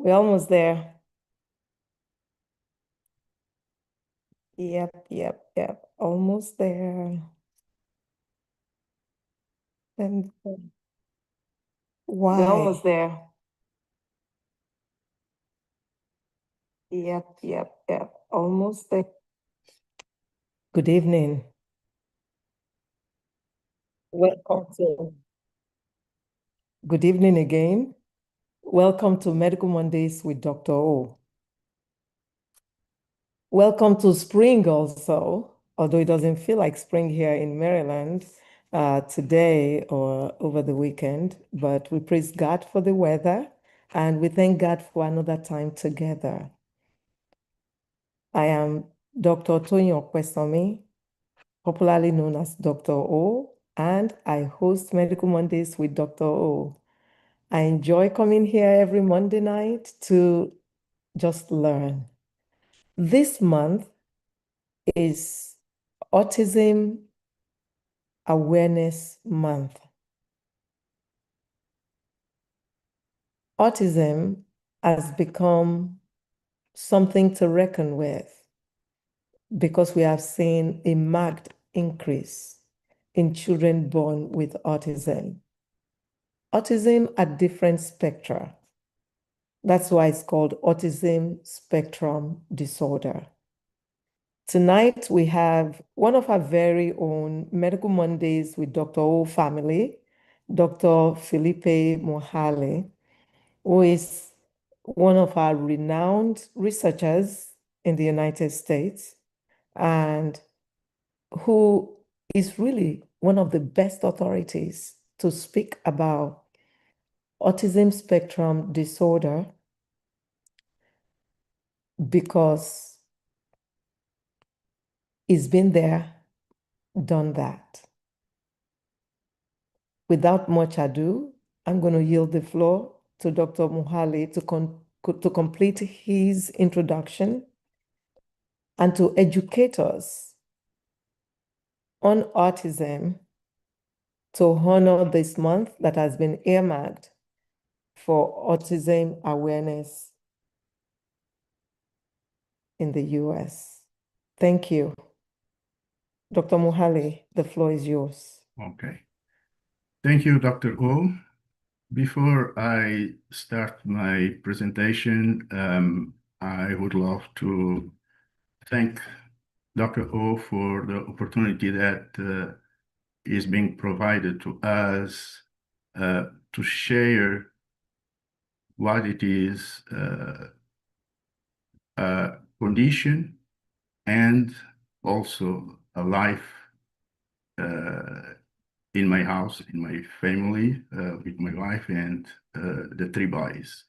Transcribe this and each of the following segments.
We're almost there. Yep. Almost there. And We're almost why? there. Yep. Almost there. Good evening. Welcome to, good evening again. Welcome to Medical Mondays with Dr. O. Welcome to spring also, although it doesn't feel like spring here in Maryland today or over the weekend, but we praise God for the weather and we thank God for another time together. I am Dr. Tony Okwesomi, popularly known as Dr. O, and I host Medical Mondays with Dr. O. I enjoy coming here every Monday night to just learn. This month is Autism Awareness Month. Autism has become something to reckon with because we have seen a marked increase in children born with autism. Autism at different spectra. That's why it's called autism spectrum disorder. Tonight, we have one of our very own Medical Mondays with Dr. O family, Dr. Filipe Muhale, who is one of our renowned researchers in the United States and who is really one of the best authorities to speak about autism spectrum disorder because he's been there, done that. Without much ado, I'm going to yield the floor to Dr. Muhale to complete his introduction and to educate us on autism to honor this month that has been earmarked for autism awareness in the US. Thank you. Dr. Muhale, the floor is yours. Okay. Thank you, Dr. O. Before I start my presentation, I would love to thank Dr. O for the opportunity that is being provided to us to share what it is a condition and also a life in my house, in my family, with my wife and the three boys.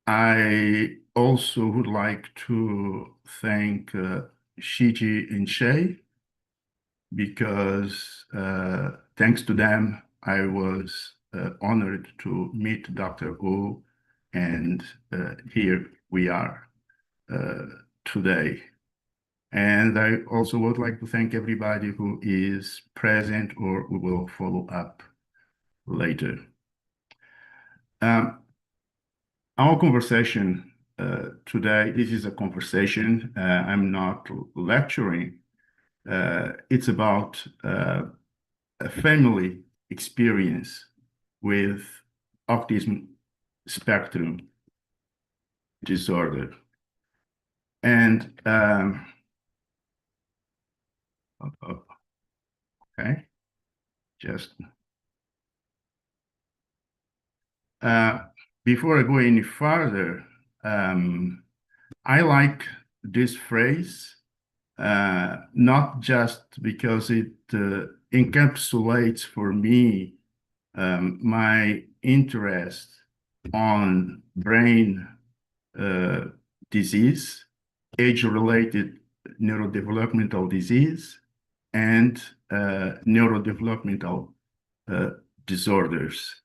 I also would like to thank Shiji and Shay because thanks to them, I was honored to meet Dr. O, and here we are today. And I also would like to thank everybody who is present or who will follow up later. Our conversation today, this is a conversation. I'm not lecturing. It's about a family experience with autism spectrum disorder. And okay, just before I go any further, I like this phrase, not just because it encapsulates for me my interest on brain disease, age-related neurodevelopmental disease, and neurodevelopmental disorders.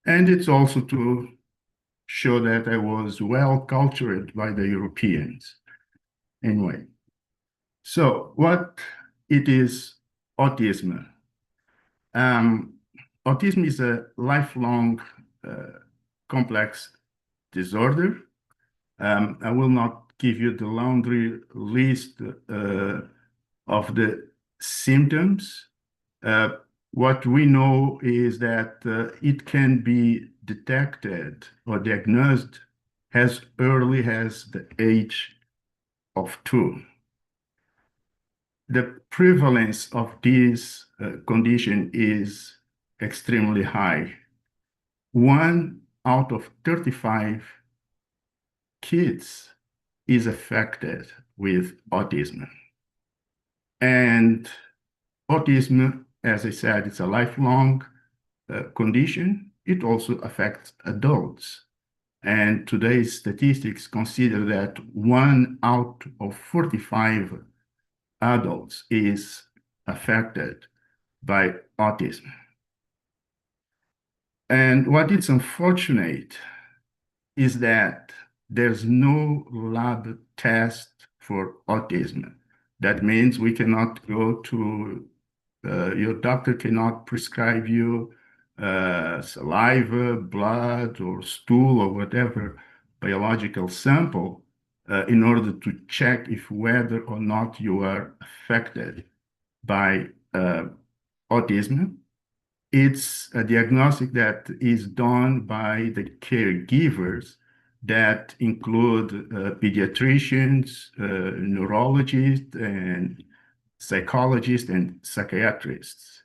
And it's also to show that I was well cultured by the Europeans. Anyway, so what it is autism? Autism is a lifelong complex disorder. I will not give you the laundry list of the symptoms. What we know is that it can be detected or diagnosed as early as the age of 2. The prevalence of this condition is extremely high. 1 out of 35 kids is affected with autism. And autism, as I said, it's a lifelong condition. It also affects adults. And today's statistics consider that 1 out of 45 adults is affected by autism. And what is unfortunate is that there's no lab test for autism. That means we cannot go to, your doctor cannot prescribe you saliva, blood, or stool, or whatever biological sample in order to check if whether or not you are affected by autism. It's a diagnostic that is done by the caregivers that include pediatricians, neurologists, and psychologists and psychiatrists.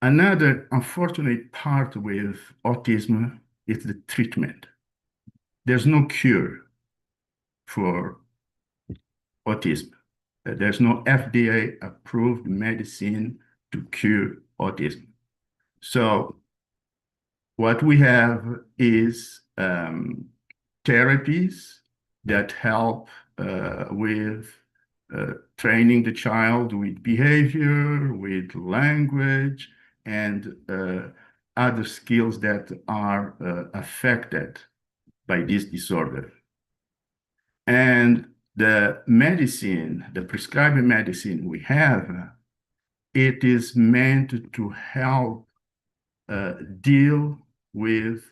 Another unfortunate part with autism is the treatment. There's no cure for autism. There's no FDA-approved medicine to cure autism. So what we have is therapies that help with training the child with behavior, with language, and other skills that are affected by this disorder. And the medicine, the prescribed medicine we have, it is meant to help deal with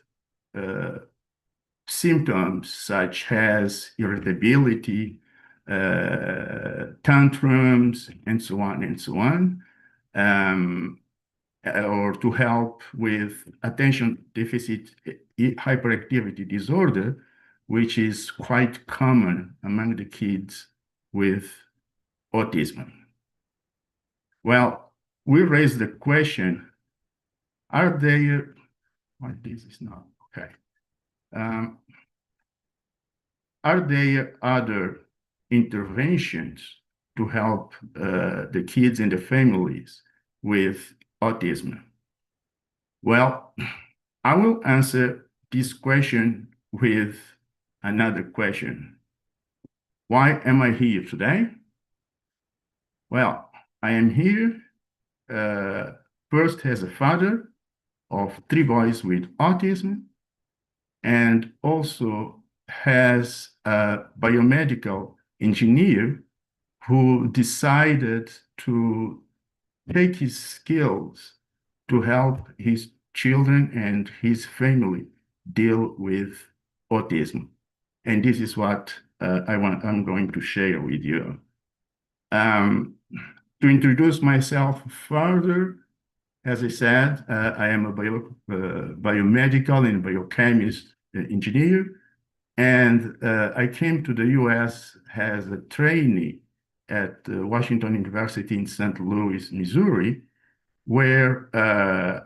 symptoms such as irritability, tantrums, and so on, or to help with attention deficit hyperactivity disorder, which is quite common among the kids with autism. Well, we raised the question, are there, why this is not, okay. Are there other interventions to help the kids and the families with autism? Well, I will answer this question with another question. Why am I here today? Well, I am here first as a father of 3 boys with autism, and also as a biomedical engineer who decided to take his skills to help his children and his family deal with autism. And this is what I'm going to share with you. To introduce myself further, as I said, I am a biomedical and biochemist engineer, and I came to the US as a trainee at Washington University in St. Louis, Missouri, where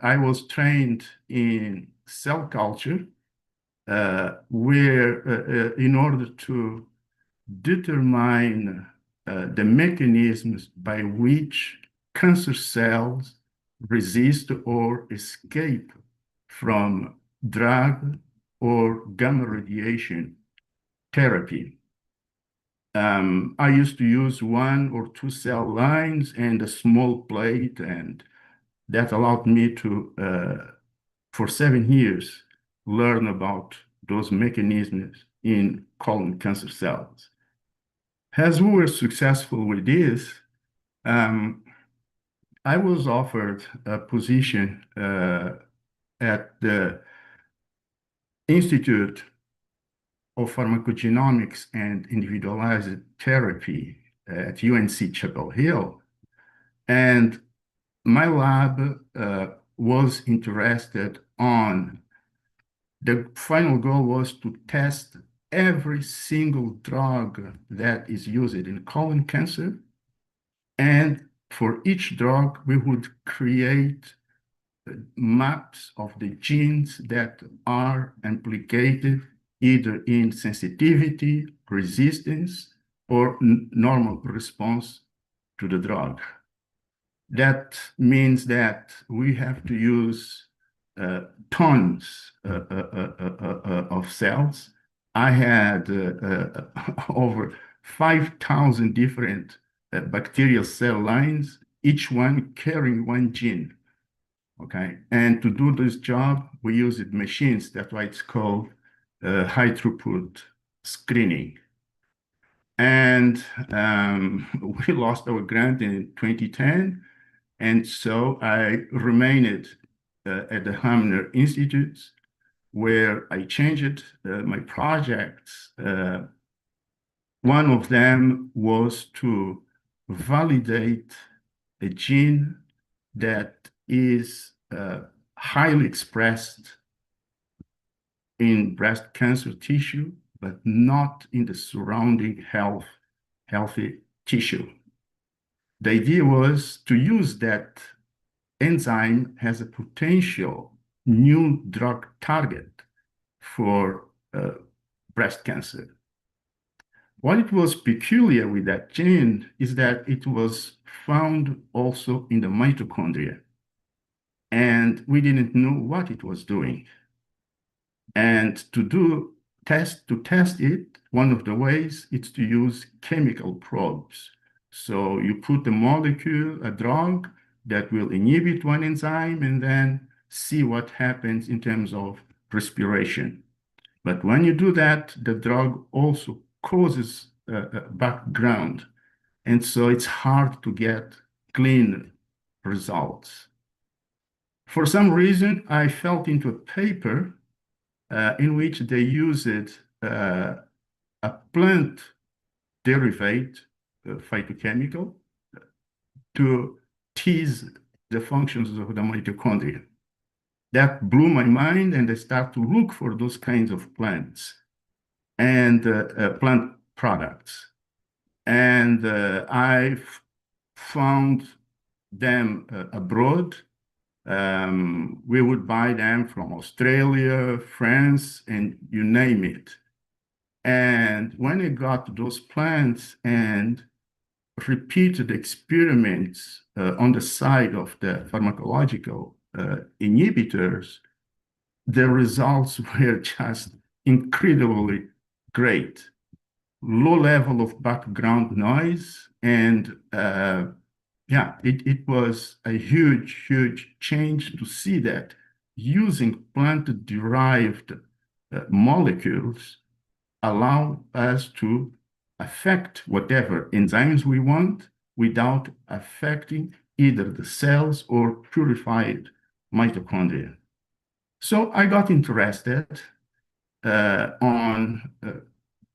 I was trained in cell culture, where in order to determine the mechanisms by which cancer cells resist or escape from drug or gamma radiation therapy. I used to use 1 or 2 cell lines and a small plate, and that allowed me to, for 7 years, learn about those mechanisms in colon cancer cells. As we were successful with this, I was offered a position at the Institute of Pharmacogenomics and Individualized Therapy at UNC Chapel Hill. And my lab was interested on, the final goal was to test every single drug that is used in colon cancer. And for each drug, we would create maps of the genes that are implicated either in sensitivity, resistance, or normal response to the drug. That means that we have to use tons of cells. I had over 5,000 different bacterial cell lines, each one carrying one gene. Okay, and to do this job, we used machines. That's why it's called high throughput screening. And we lost our grant in 2010. And so I remained at the Hamner Institute, where I changed my projects. One of them was to validate a gene that is highly expressed in breast cancer tissue, but not in the surrounding healthy tissue. The idea was to use that enzyme as a potential new drug target for breast cancer. What it was peculiar with that gene is that it was found also in the mitochondria, and we didn't know what it was doing. And to test it, one of the ways is to use chemical probes. So you put a molecule, a drug that will inhibit one enzyme, and then see what happens in terms of respiration. But when you do that, the drug also causes a background. And so it's hard to get clean results. For some reason, I fell into a paper in which they used a plant derivative, phytochemical, to tease the functions of the mitochondria. That blew my mind, and I started to look for those kinds of plants and plant products. And I found them abroad. We would buy them from Australia, France, and you name it. And when I got those plants and repeated experiments on the side of the pharmacological inhibitors, the results were just incredibly great. Low level of background noise, and yeah, it was a huge change to see that using plant-derived molecules allow us to affect whatever enzymes we want without affecting either the cells or purified mitochondria. So I got interested on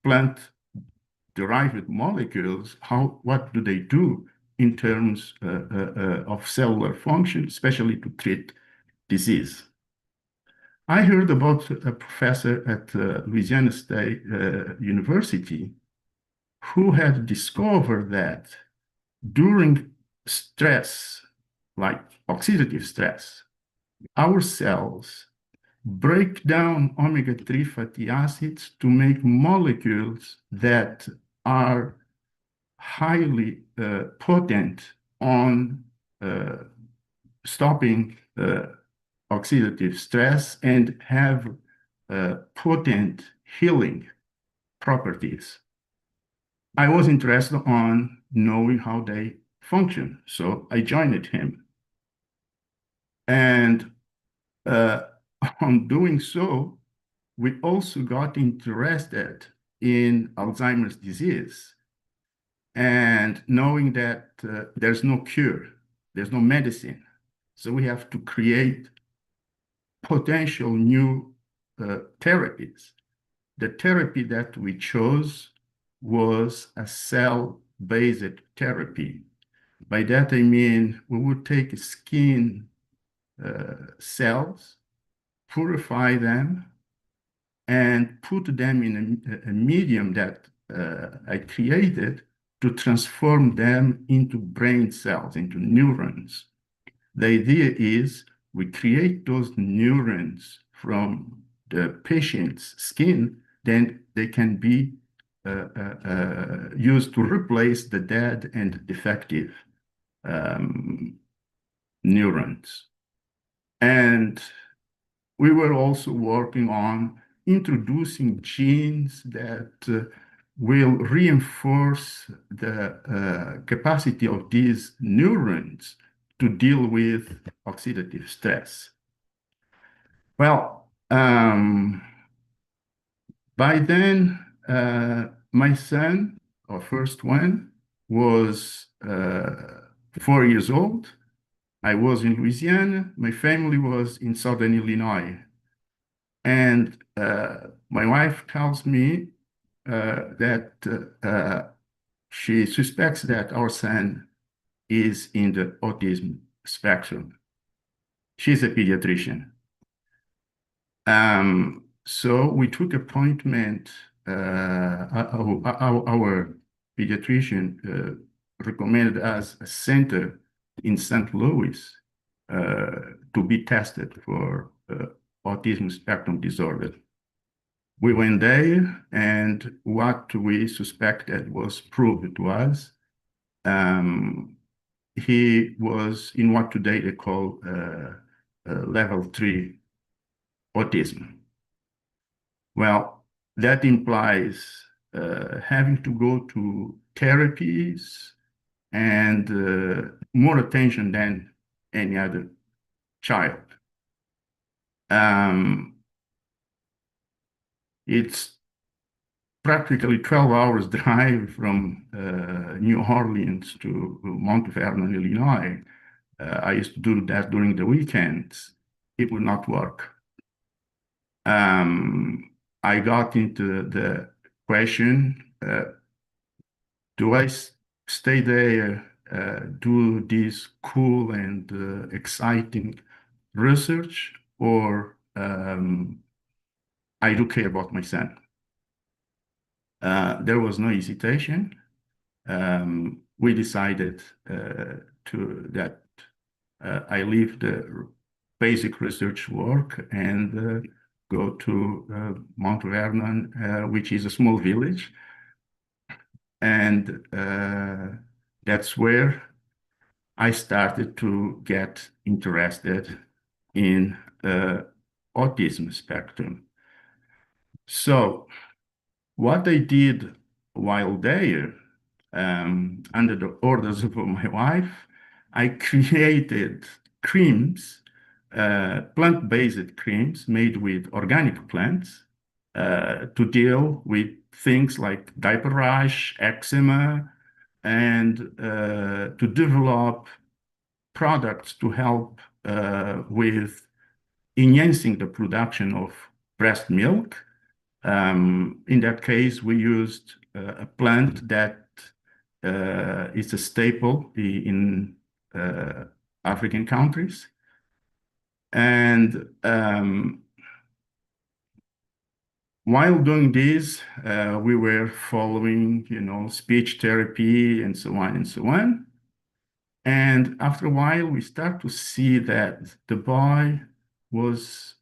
plant-derived molecules. What do they do in terms of cellular function, especially to treat disease? I heard about a professor at Louisiana State University who had discovered that during stress, like oxidative stress, our cells break down omega-3 fatty acids to make molecules that are highly potent on stopping oxidative stress and have potent healing properties. I was interested on knowing how they function, so I joined him. And on doing so, we also got interested in Alzheimer's disease and knowing that there's no cure, there's no medicine. So we have to create potential new therapies. The therapy that we chose was a cell-based therapy. By that I mean we would take skin cells, purify them, and put them in a medium that I created to transform them into brain cells, into neurons. The idea is we create those neurons from the patient's skin, then they can be used to replace the dead and defective neurons. And we were also working on introducing genes that will reinforce the capacity of these neurons to deal with oxidative stress. Well, by then, my son, our first one, was 4 years old. I was in Louisiana. My family was in Southern Illinois. And my wife tells me that she suspects that our son is in the autism spectrum. She's a pediatrician. So we took appointment. Our pediatrician recommended us a center in St. Louis to be tested for autism spectrum disorder. We went there, and what we suspected was proved to us. He was in what today they call level 3 autism. Well, that implies having to go to therapies and more attention than any other child. It's practically 12 hours drive from New Orleans to Mount Vernon, Illinois. I used to do that during the weekends. It would not work. I got into the question, do I stay there, do this cool and exciting research, or I do care about my son? There was no hesitation. We decided that I leave the basic research work and go to Mount Vernon, which is a small village. And that's where I started to get interested in autism spectrum. So what I did while there, under the orders of my wife, I created creams, plant-based creams made with organic plants to deal with things like diaper rash, eczema, and to develop products to help with enhancing the production of breast milk. In that case, we used a plant that is a staple in African countries. And while doing this, we were following, speech therapy and so on and so on. And after a while, we start to see that the boy was,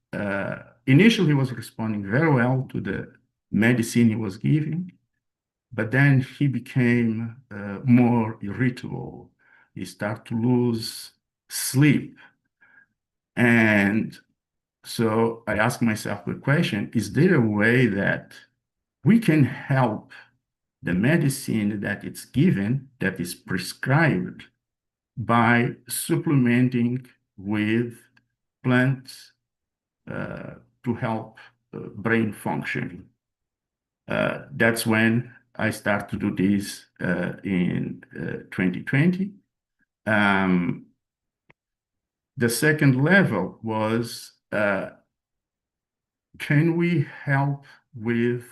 initially he was responding very well to the medicine he was giving, but then he became more irritable. He started to lose sleep. And so I asked myself the question, is there a way that we can help the medicine that it's given, that is prescribed, by supplementing with plants to help brain function? That's when I started to do this in 2020. The second level was can we help with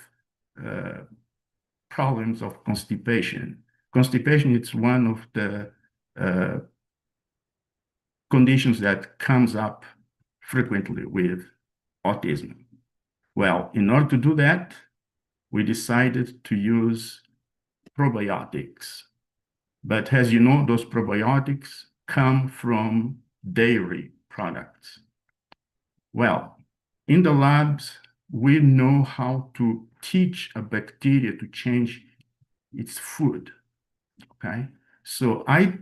problems of constipation? Constipation is one of the conditions that comes up frequently with autism. Well, in order to do that, we decided to use probiotics. But as you know, those probiotics come from dairy products. Well, in the labs, we know how to teach a bacteria to change its food, okay? So I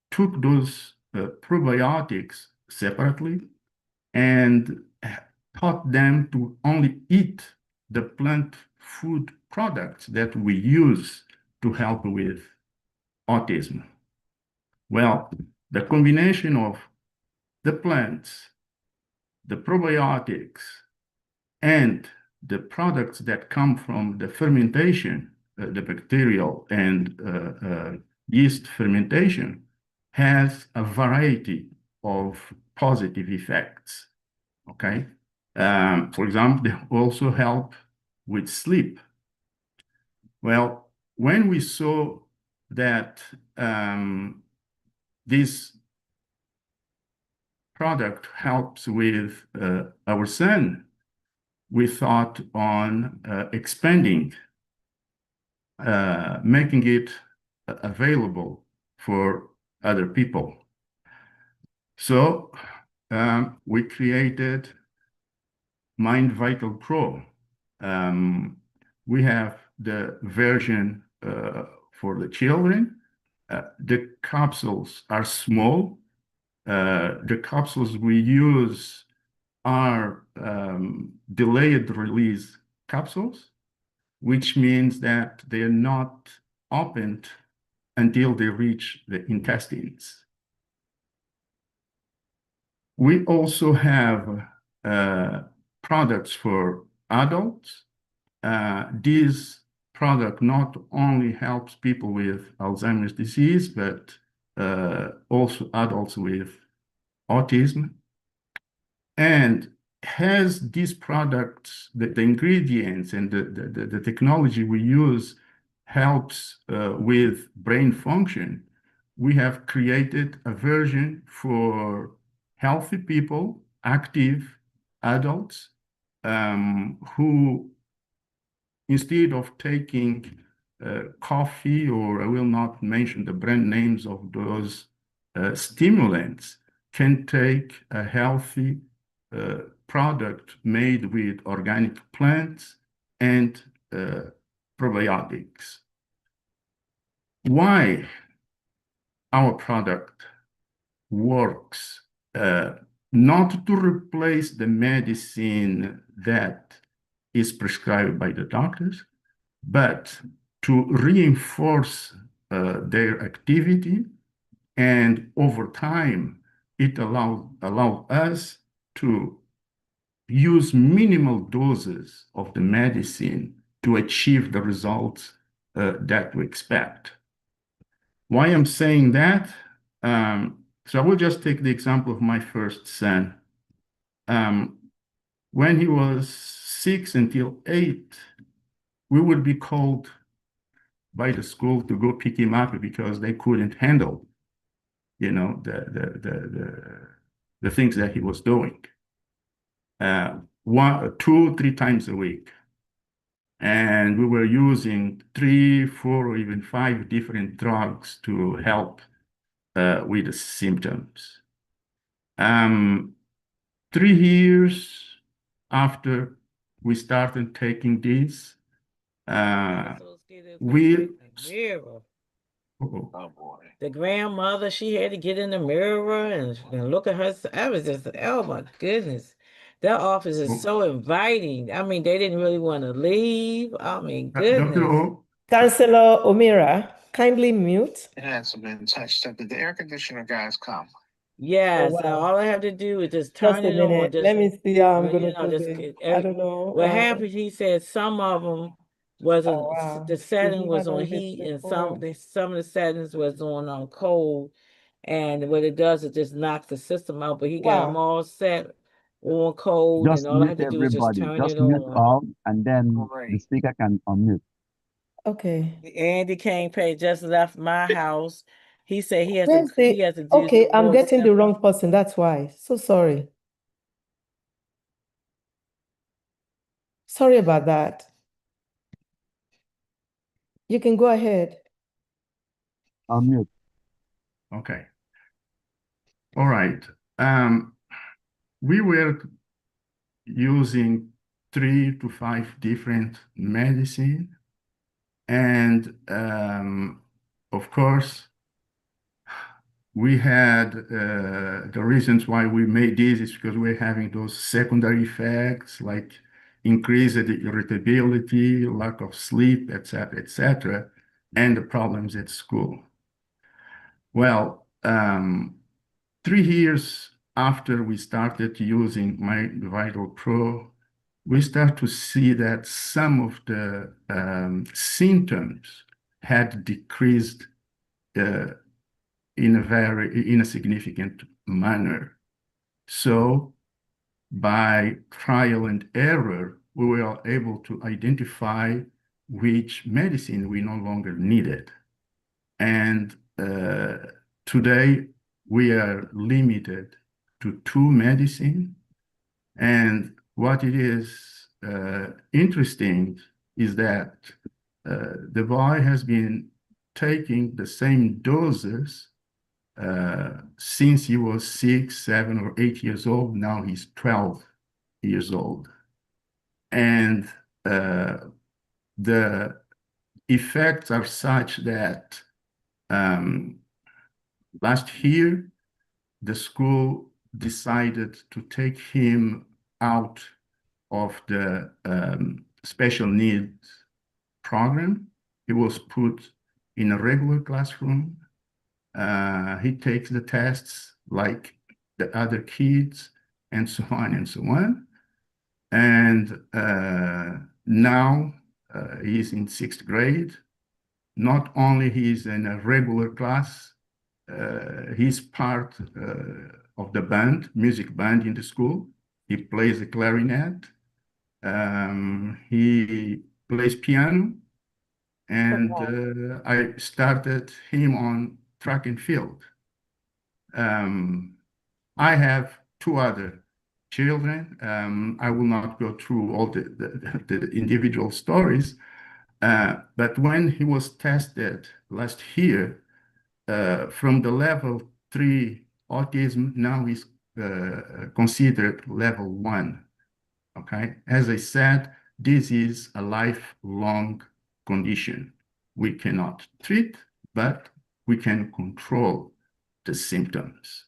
took those probiotics separately and taught them to only eat the plant food products that we use to help with autism. Well, the combination of the plants, the probiotics, and the products that come from the fermentation, the bacterial and yeast fermentation, has a variety of positive effects, okay? For example, they also help with sleep. Well, when we saw that this product helps with our son, we thought on expanding, making it available for other people. So we created Mind Vital Pro. We have the version for the children. The capsules are small. The capsules we use are delayed release capsules, which means that they're not opened until they reach the intestines. We also have products for adults. This product not only helps people with Alzheimer's disease, but also adults with autism. And has these products, the ingredients and the technology we use helps with brain function, we have created a version for healthy people, active adults, who instead of taking coffee, or I will not mention the brand names of those stimulants, can take a healthy product made with organic plants and probiotics. Why our product works? Not to replace the medicine that is prescribed by the doctors, but to reinforce their activity, and over time, it allows us to use minimal doses of the medicine to achieve the results that we expect. Why I'm saying that? So I will just take the example of my first son. When he was 6 until 8, we would be called by the school to go pick him up because they couldn't handle, you know, the things that he was doing. 1, 2, 3 times a week. And we were using 3, 4, or even 5 different drugs to help with the symptoms. 3 years after we started taking this, we mirror. oh boy. The grandmother, she had to get in the mirror and look at her. I was just, oh my goodness. That office is so inviting. I mean, they didn't really want to leave. I mean, Dr. goodness. O, Councillor O'Meara, kindly mute. It hasn't been touched up. Did the air conditioner guys come? Yes, wow. all I have to do is just turn Just a it on. minute. Just, Let me see how I'm you going to know, do just this. get I don't know. what happened, he said some of them wasn't, Oh, wow. the Did setting he was handle on this heat, and before? some of the settings was on cold. And what it does is just knocks the system out. But he got them Wow. all set on code, Just and all I mute had to do is just everybody. turn Just it mute on. all, and then the Great. speaker can unmute. Okay. Andy Kingpay just left my house. He said he has Where's to do okay, some I'm real getting the simple. wrong person. That's why. So sorry. Sorry about that. You can go ahead. Unmute. Okay. All right. We were using 3 to 5 different medicine, and of course, we had the reasons why we made this is because we're having those secondary effects like increased irritability, lack of sleep, etc., and the problems at school. Well, 3 years after we started using My Vital Pro, we start to see that some of the symptoms had decreased in a significant manner. So by trial and error, we were able to identify which medicine we no longer needed. And today we are limited to 2 medicine. And what it is interesting is that the boy has been taking the same doses since he was 6, 7, or 8 years old. Now he's 12 years old. And the effects are such that last year, the school decided to take him out of the special needs program. He was put in a regular classroom. He takes the tests like the other kids, and so on and so on. And now he's in 6th grade. Not only he's in a regular class, he's part of the band, music band in the school. He plays the clarinet. He plays piano. And I started him on track and field. I have 2 other children. I will not go through all the individual stories, but when he was tested last year, from the level 3 autism, now he's considered level 1. Okay, as I said, this is a lifelong condition. We cannot treat, but we can control the symptoms.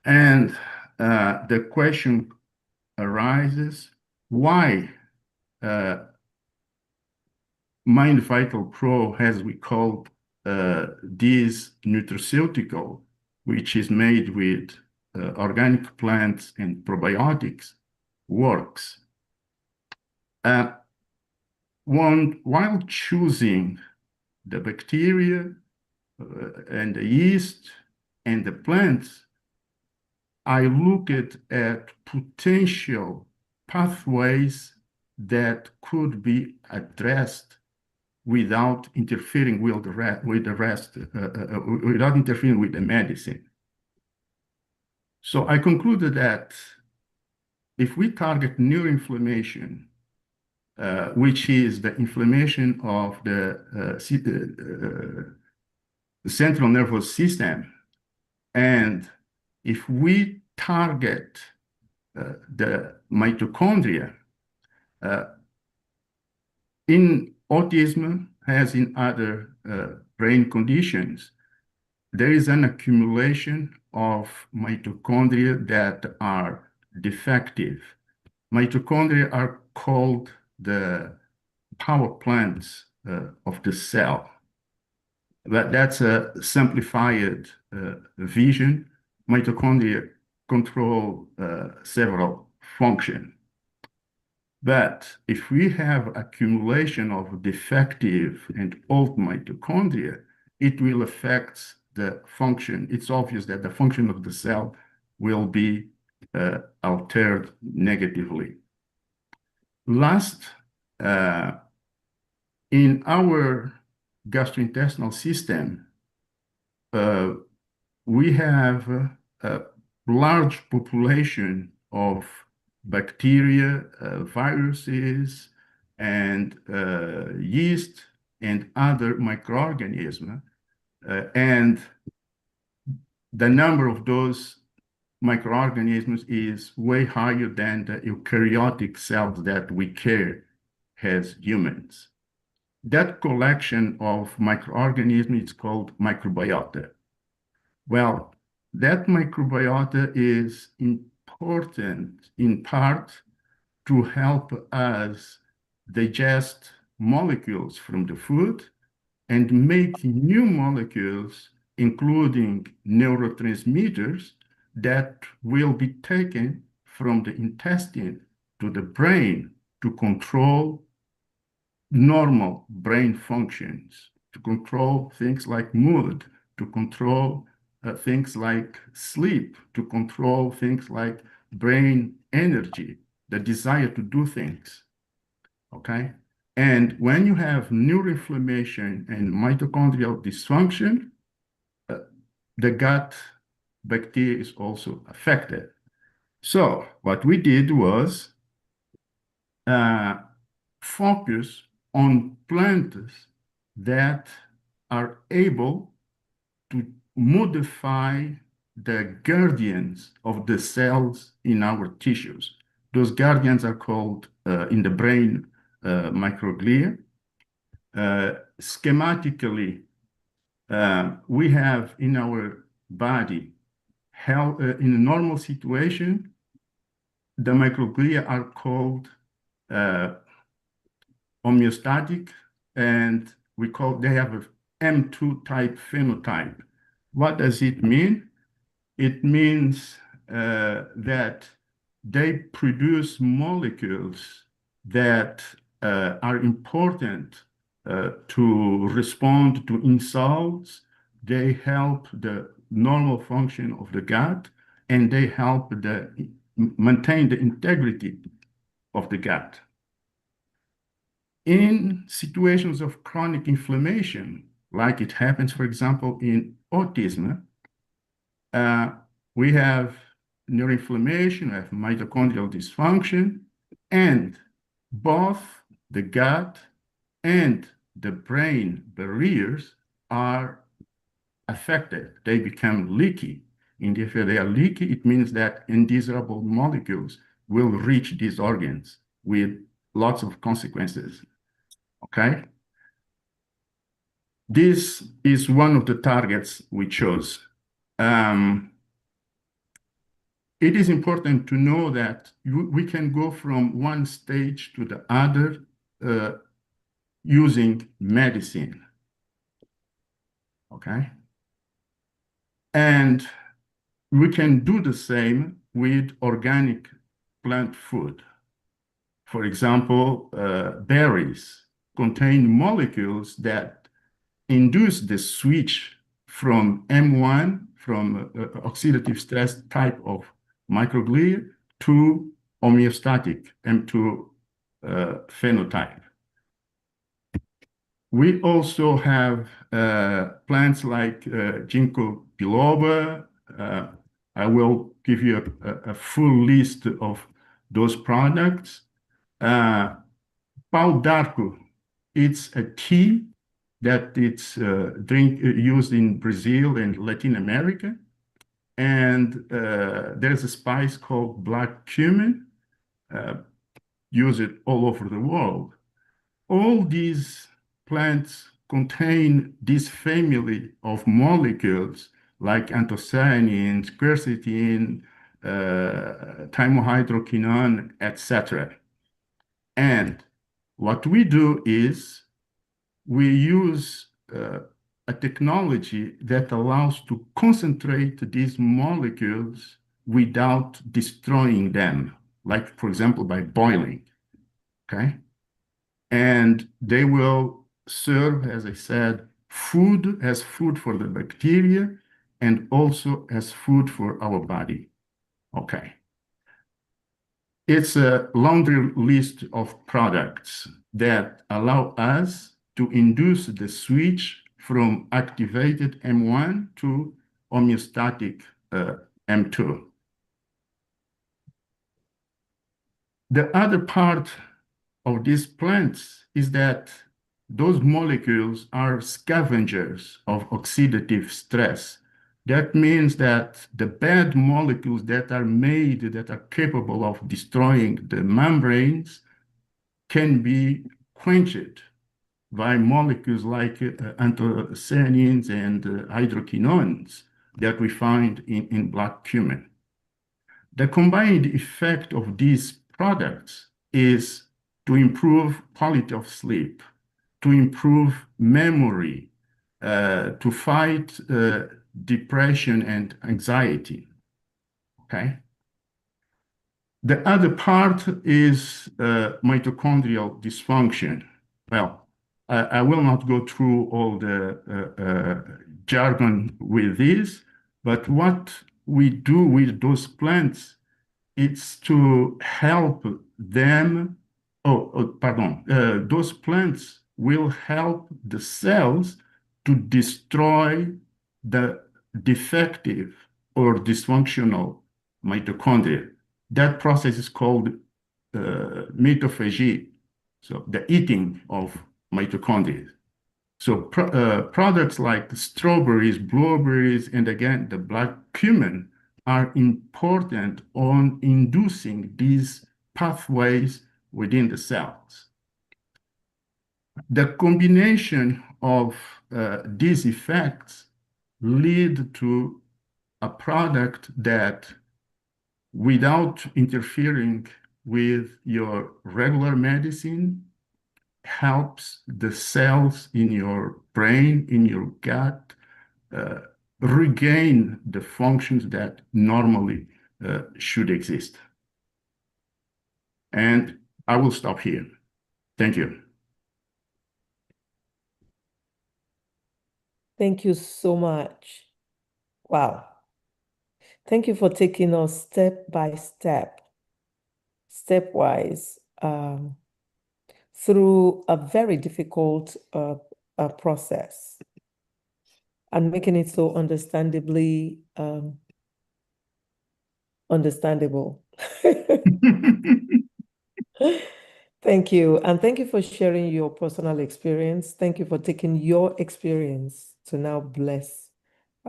And the question arises, why Mind Vital Pro, as we call this nutraceutical, which is made with organic plants and probiotics, works. While choosing the bacteria and the yeast and the plants, I looked at potential pathways that could be addressed without interfering with the rest, without interfering with the medicine. So I concluded that if we target neuroinflammation, which is the inflammation of the central nervous system, and if we target the mitochondria, in autism, as in other brain conditions, there is an accumulation of mitochondria that are defective. Mitochondria are called the power plants of the cell. But that's a simplified vision. Mitochondria control several functions. But if we have accumulation of defective and old mitochondria, it will affect the function. It's obvious that the function of the cell will be altered negatively. Last, in our gastrointestinal system, we have a large population of bacteria, viruses, and yeast and other microorganisms. And the number of those microorganisms is way higher than the eukaryotic cells that we care as humans. That collection of microorganisms is called microbiota. Well, that microbiota is important in part to help us digest molecules from the food and make new molecules, including neurotransmitters, that will be taken from the intestine to the brain to control normal brain functions, to control things like mood, to control things like sleep, to control things like brain energy, the desire to do things, okay? And when you have neuroinflammation and mitochondrial dysfunction, the gut bacteria is also affected. So what we did was focus on plants that are able to modify the guardians of the cells in our tissues. Those guardians are called in the brain microglia. Schematically, we have in our body how in a normal situation, the microglia are called homeostatic, and they have a M2 type phenotype. What does it mean? It means that they produce molecules that are important to respond to insults. They help the normal function of the gut, and they help maintain the integrity of the gut. In situations of chronic inflammation, like it happens, for example, in autism, we have neuroinflammation, we have mitochondrial dysfunction, and both the gut and the brain barriers are affected. They become leaky. And if they are leaky, it means that undesirable molecules will reach these organs with lots of consequences. Okay? This is one of the targets we chose. It is important to know that we can go from one stage to the other using medicine. Okay? And we can do the same with organic plant food. For example, berries contain molecules that induce the switch from M1, from oxidative stress type of microglia, to homeostatic M2 phenotype. We also have plants like ginkgo biloba. I will give you a full list of those products. Pau d'arco, it's a tea that it's used in Brazil and Latin America. And there's a spice called black cumin, use it all over the world. All these plants contain this family of molecules like anthocyanins, quercetin, thymohydroquinone, etc. And what we do is we use a technology that allows to concentrate these molecules without destroying them, like, for example, by boiling, okay? And they will serve, as I said, as food for the bacteria and also as food for our body, okay? It's a laundry list of products that allow us to induce the switch from activated M1 to homeostatic M2. The other part of these plants is that those molecules are scavengers of oxidative stress. That means that the bad molecules that are made, that are capable of destroying the membranes, can be quenched by molecules like anthocyanins and hydroquinones that we find in black cumin. The combined effect of these products is to improve quality of sleep, to improve memory, to fight depression and anxiety. Okay. The other part is mitochondrial dysfunction. Well, I will not go through all the jargon with this, but what we do with those plants, it's to help them. Pardon. Those plants will help the cells to destroy the defective or dysfunctional mitochondria. That process is called mitophagy, so the eating of mitochondria. So products like strawberries, blueberries, and again, the black cumin are important on inducing these pathways within the cells. The combination of these effects lead to a product that, without interfering with your regular medicine, helps the cells in your brain, in your gut, regain the functions that normally should exist. And I will stop here. Thank you. Thank you so much. Wow. Thank you for taking us step by step, stepwise, through a very difficult process and making it so understandably understandable. Thank you. And thank you for sharing your personal experience. Thank you for taking your experience to now bless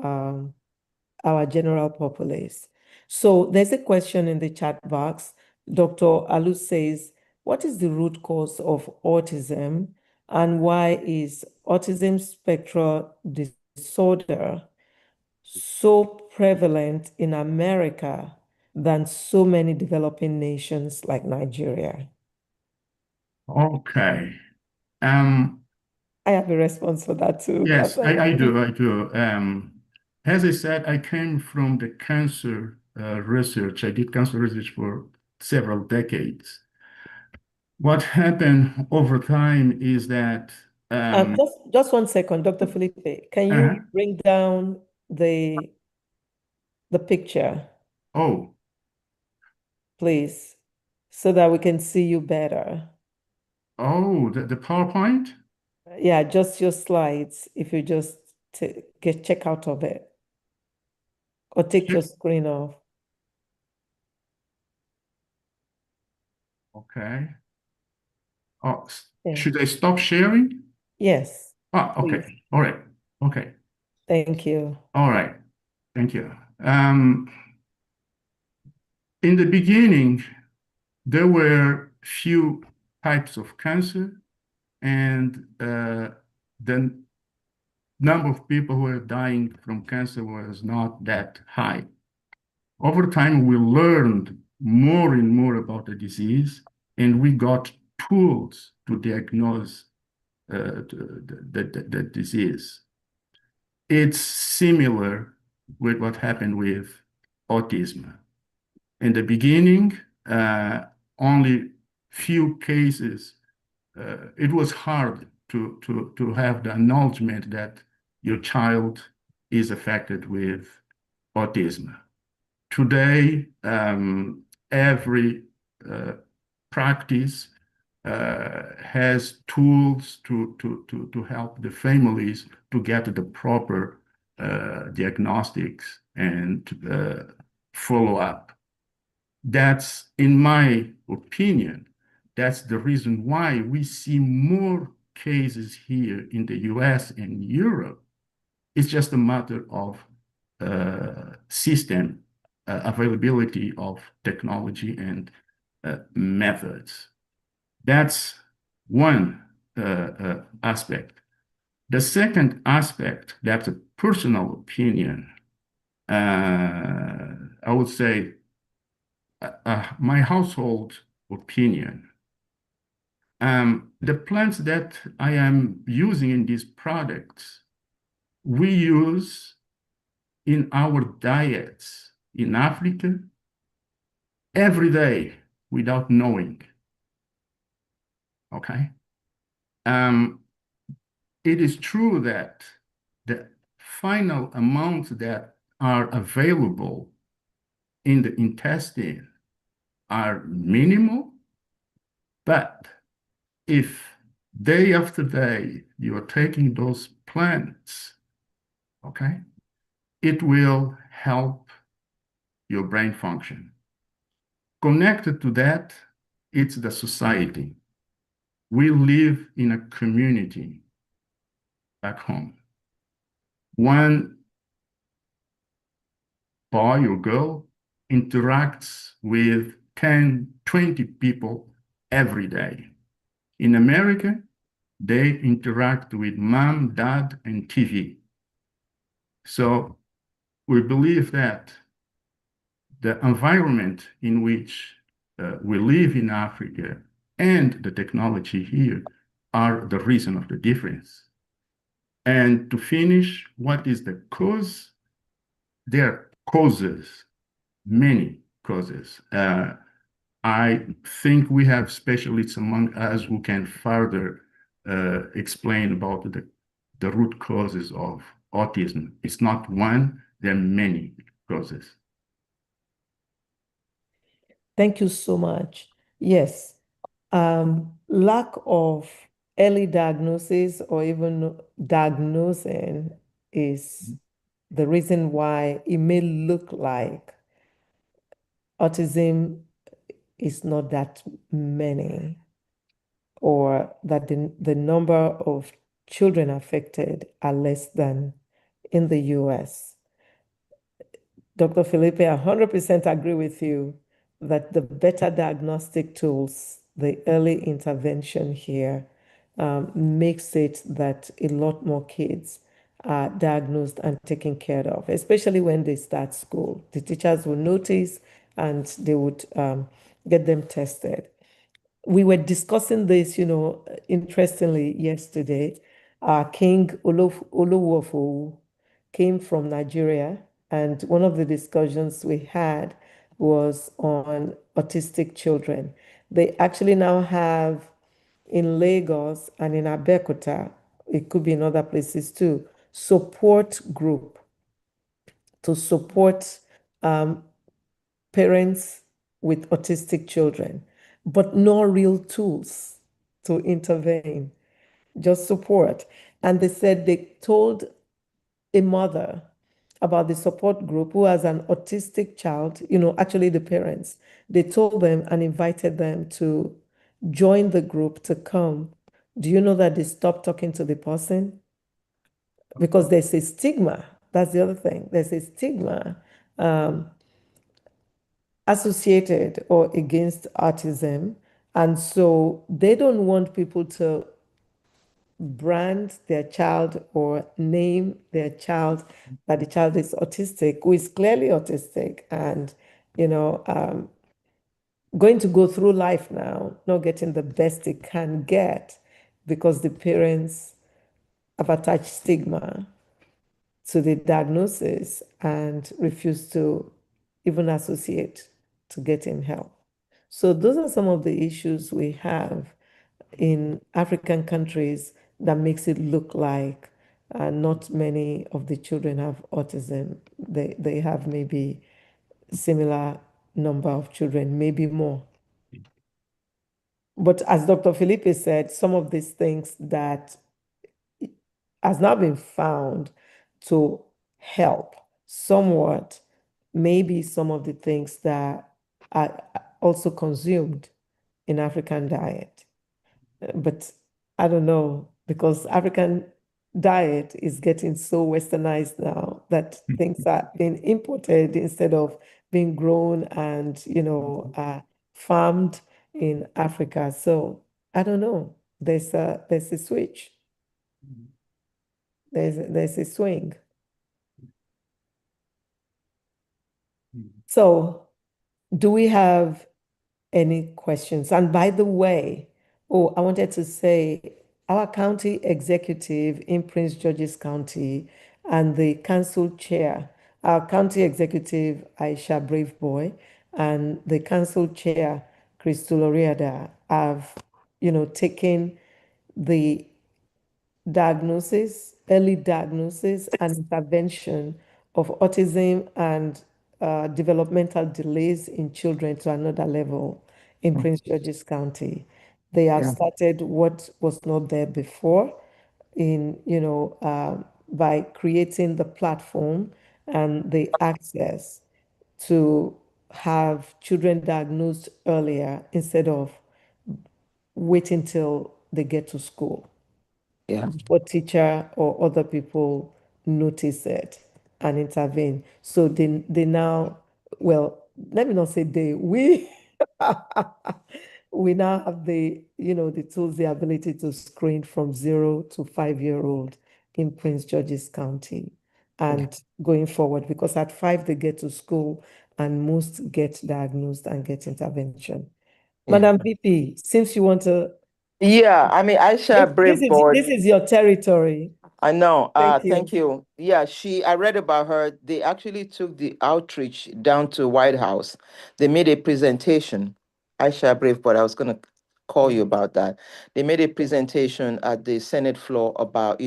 our general populace. So there's a question in the chat box. Dr. Alu says, what is the root cause of autism and why is autism spectrum disorder so prevalent in America than so many developing nations like Nigeria? Okay. I have a response for that too. Yes, I do. As I said, I came from the cancer research. I did cancer research for several decades. What happened over time is that just 1 second, Dr. Filipe, can you bring down the picture, oh, please, so that we can see you better? oh, the PowerPoint? Yeah, just your slides, if you just check out of it or take your screen off. Okay. Oh, Yeah. should I stop sharing? Yes. Okay. Please. All right. Okay. Thank you. All right. Thank you. In the beginning, there were few types of cancer, and the number of people who were dying from cancer was not that high. Over time, we learned more and more about the disease, and we got tools to diagnose the disease. It's similar with what happened with autism. In the beginning, only few cases. It was hard to have the acknowledgement that your child is affected with autism. Today, every practice has tools to help the families to get the proper diagnostics and follow up. That's, in my opinion, that's the reason why we see more cases here in the US and Europe. It's just a matter of system availability of technology and methods. That's one aspect. The second aspect, that's a personal opinion. I would say my household opinion. The plants that I am using in these products, we use in our diets in Africa every day without knowing. Okay. It is true that the final amounts that are available in the intestine are minimal, but if day after day you are taking those plants, okay, it will help your brain function. Connected to that, it's the society. We live in a community back home. One boy or girl interacts with 10, 20 people every day. In America, they interact with mom, dad, and TV. So we believe that the environment in which we live in Africa and the technology here are the reason of the difference. And to finish, what is the cause? There are causes, many causes. I think we have specialists among us who can further explain about the root causes of autism. It's not one, there are many causes. Thank you so much. Yes, lack of early diagnosis or even diagnosing is the reason why it may look like autism is not that many, or that the number of children affected are less than in the US. Dr. Felipe, I 100% agree with you that the better diagnostic tools, the early intervention here, makes it that a lot more kids are diagnosed and taken care of, especially when they start school. The teachers will notice and they would get them tested. We were discussing this, interestingly yesterday. King Oluwofo came from Nigeria, and one of the discussions we had was on autistic children. They actually now have in Lagos and in Abeokuta, it could be in other places too, support group to support parents with autistic children, but no real tools to intervene, just support. And they said they told a mother about the support group who has an autistic child, actually the parents, they told them and invited them to join the group to come. Do you know that they stopped talking to the person? Because there's a stigma. That's the other thing. There's a stigma associated or against autism. And so they don't want people to brand their child or name their child that the child is autistic, who is clearly autistic, and going to go through life now, not getting the best it can get because the parents have attached stigma to the diagnosis and refuse to even associate to getting help. So those are some of the issues we have in African countries that makes it look like not many of the children have autism. They have maybe similar number of children, maybe more. But as Dr. Felipe said, some of these things that has now been found to help somewhat, maybe some of the things that are also consumed in African diet. But I don't know, because African diet is getting so westernized now that things are being imported instead of being grown and, farmed in Africa. So I don't know. There's a switch. There's a swing. So do we have any questions? And by the way, I wanted to say our county executive in Prince George's County and the council chair, our county executive, Aisha Braveboy, and the council chair, Crystal Oriada, have, taken the early diagnosis and intervention of autism and developmental delays in children to another level in Prince George's County. They have started what was not there before by creating the platform and the access to have children diagnosed earlier instead of waiting till they get to school. Yeah. Or teacher or other people notice it and intervene. So they now, well, let me not say they, we we now have the tools, the ability to screen from 0 to 5-year-old in Prince George's County and going forward, because at 5 they get to school and most get diagnosed and get intervention. Yeah. Madam VP, since you want to, Yeah, I mean, Aisha this Braveboard. is your territory. I know. Thank you. Thank you. Yeah, I read about her. They actually took the outreach down to White House. They made a presentation. Aisha Braveboard, I was going to call you about that. They made a presentation at the Senate floor about,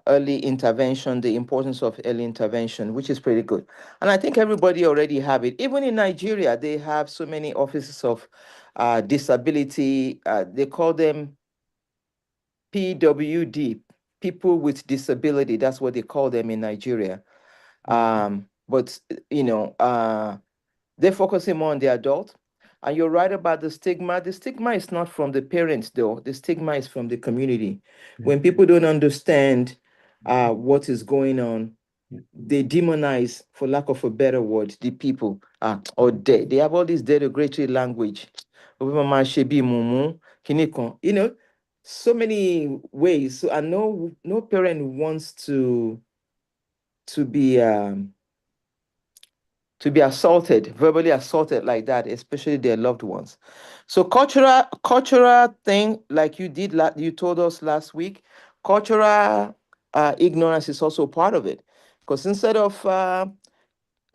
early intervention, the importance of early intervention, which is pretty good. And I think everybody already have it. Even in Nigeria, they have so many offices of disability. They call them PWD, people with disability. That's what they call them in Nigeria. But they're focusing more on the adult. And you're right about the stigma. The stigma is not from the parents, though. The stigma is from the community. When people don't understand what is going on, they demonize, for lack of a better word, the people. Or they have all this derogatory language. So many ways. So I know no parent wants to be assaulted, verbally assaulted like that, especially their loved ones. So cultural thing, like you told us last week, cultural ignorance is also part of it. Because instead of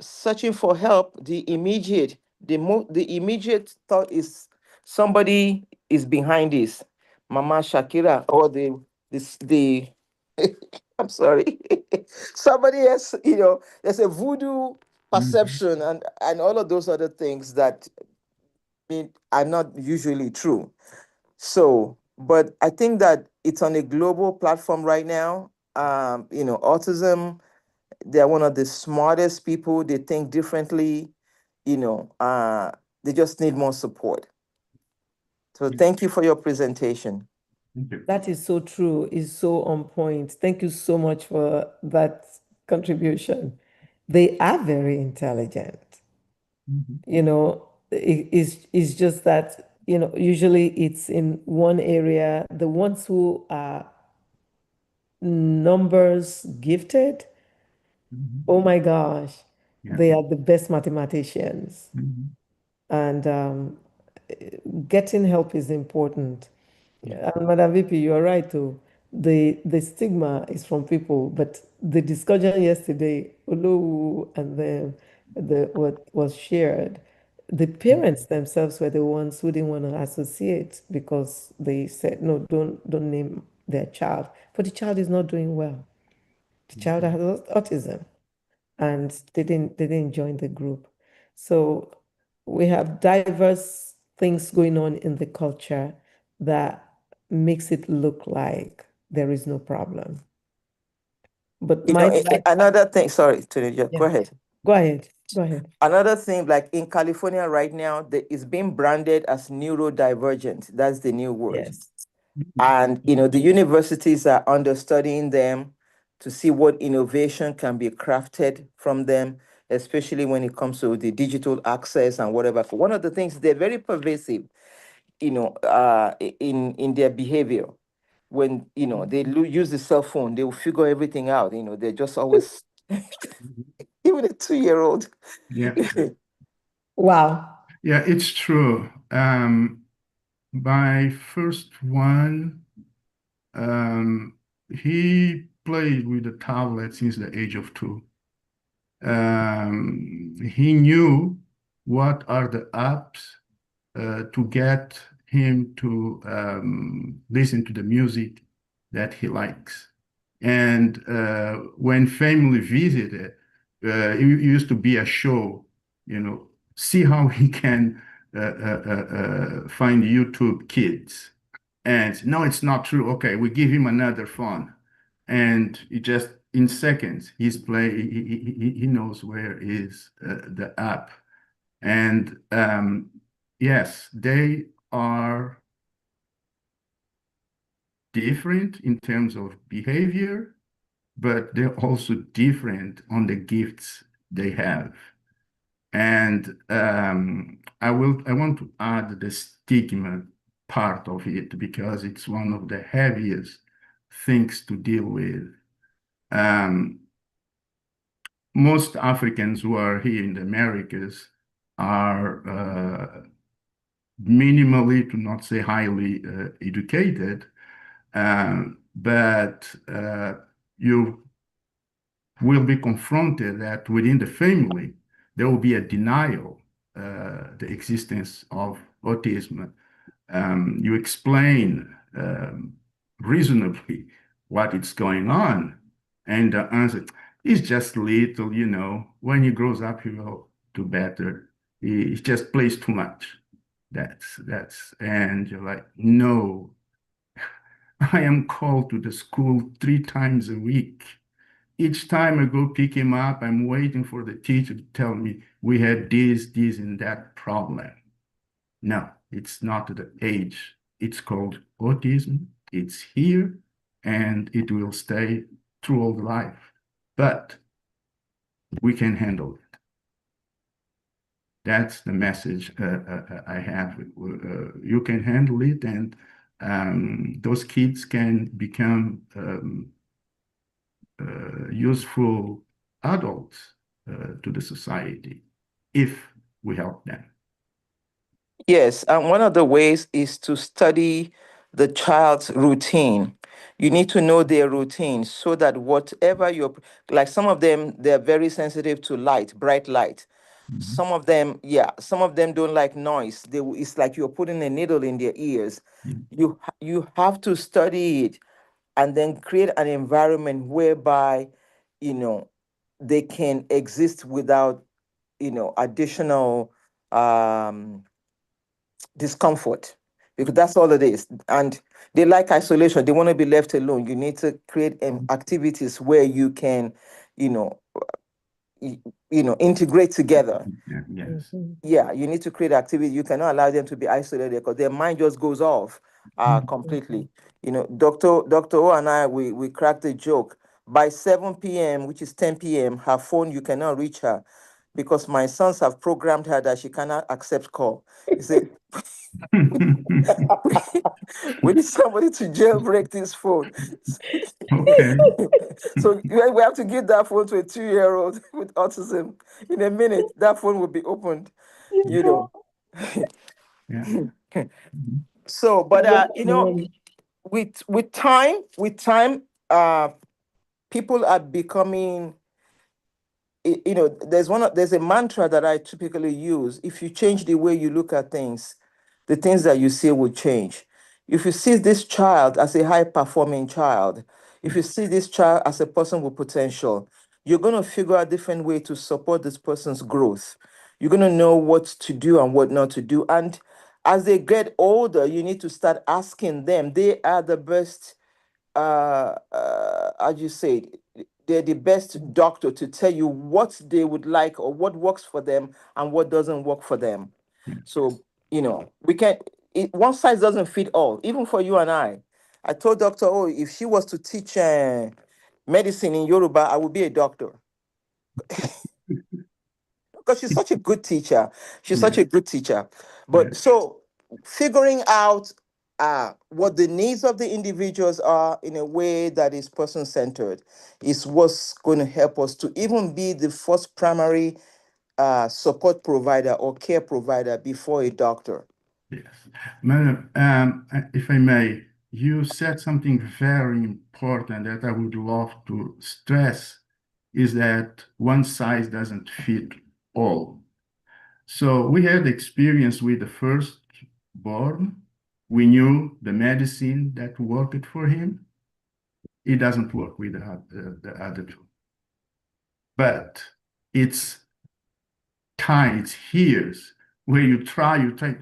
searching for help, the immediate thought is somebody is behind this, Mama Shakira, or the I'm sorry, somebody else. There's a voodoo perception and all of those other things that are not usually true. So, but I think that it's on a global platform right now. Autism, they're one of the smartest people. They think differently. They just need more support. So thank you for your presentation. Thank you. That is so true, is so on point. Thank you so much for that contribution. They are very intelligent. It's just that, usually it's in one area. The ones who are numbers gifted, oh my gosh, Yeah. they are the best mathematicians. And getting help is important. And Madam VP, you are right too. The stigma is from people, but the discussion yesterday, Olu, and then what was shared, the parents themselves were the ones who didn't want to associate because they said, no, don't name their child. But the child is not doing well. The child has autism, and they didn't join the group. So we have diverse things going on in the culture that makes it look like there is no problem. But You know, my another thing, sorry, Tunisia, Yeah. go ahead. Go ahead. Go ahead. Another thing, like in California right now, it's being branded as neurodivergent. That's the new word. Yes. And the universities are understudying them to see what innovation can be crafted from them, especially when it comes to the digital access and whatever. One of the things, they're very pervasive, in their behavior. When they use the cell phone, they will figure everything out. They're just always even a 2-year-old. Yeah. Wow. Yeah, it's true. My first one, he played with the tablet since the age of 2. He knew what are the apps to get him to listen to the music that he likes. And when family visited, it used to be a show, see how he can find YouTube Kids. And no, it's not true. Okay, we give him another phone. And he just, in seconds, he knows where is the app. And yes, they are different in terms of behavior, but they're also different on the gifts they have. And I want to add the stigma part of it because it's one of the heaviest things to deal with. Most Africans who are here in the Americas are minimally, to not say highly, educated, but you will be confronted that within the family, there will be a denial the existence of autism. You explain reasonably what is going on, and the answer is just little, when he grows up, he will do better. He just plays too much. And you're like, no, I am called to the school 3 times a week. Each time I go pick him up, I'm waiting for the teacher to tell me we had this, and that problem. No, it's not the age. It's called autism. It's here and it will stay through all life. But we can handle it. That's the message I have. You can handle it, and those kids can become useful adults to the society if we help them. Yes, and one of the ways is to study the child's routine. You need to know their routine so that whatever like some of them, they're very sensitive to light, bright light. Some of them, some of them don't like noise. It's like you're putting a needle in their ears. You have to study it and then create an environment whereby, they can exist without, additional discomfort, because that's all it is. And they like isolation. They want to be left alone. You need to create activities where you can, you know, integrate together. Yes. Yeah, you need to create activity. You cannot allow them to be isolated because their mind just goes off completely. Dr. O and I, we cracked a joke. By 7 p.m., which is 10 p.m., her phone, you cannot reach her because my sons have programmed her that she cannot accept call. He said, we need somebody to jailbreak this phone. Okay. So we have to give that phone to a 2-year-old with autism. In a minute, that phone will be opened, you know. Yeah. So, but with time, people are becoming, there's a mantra that I typically use. If you change the way you look at things, the things that you see will change. If you see this child as a high performing child, if you see this child as a person with potential, you're going to figure out different way to support this person's growth. You're going to know what to do and what not to do. And as they get older, you need to start asking them. They are the best, as you say, they're the best doctor to tell you what they would like or what works for them and what doesn't work for them. Yeah. So, we can't, one size doesn't fit all, even for you and I. I told Dr. O, if she was to teach medicine in Yoruba, I would be a doctor. Because she's such a good teacher. She's such a good teacher. But Yes. so figuring out what the needs of the individuals are in a way that is person-centered is what's going to help us to even be the first primary support provider or care provider before a doctor. Yes. Madam, if I may, you said something very important that I would love to stress is that one size doesn't fit all. So we had experience with the firstborn. We knew the medicine that worked for him. It doesn't work with the other two. But it's time, it's years where you try,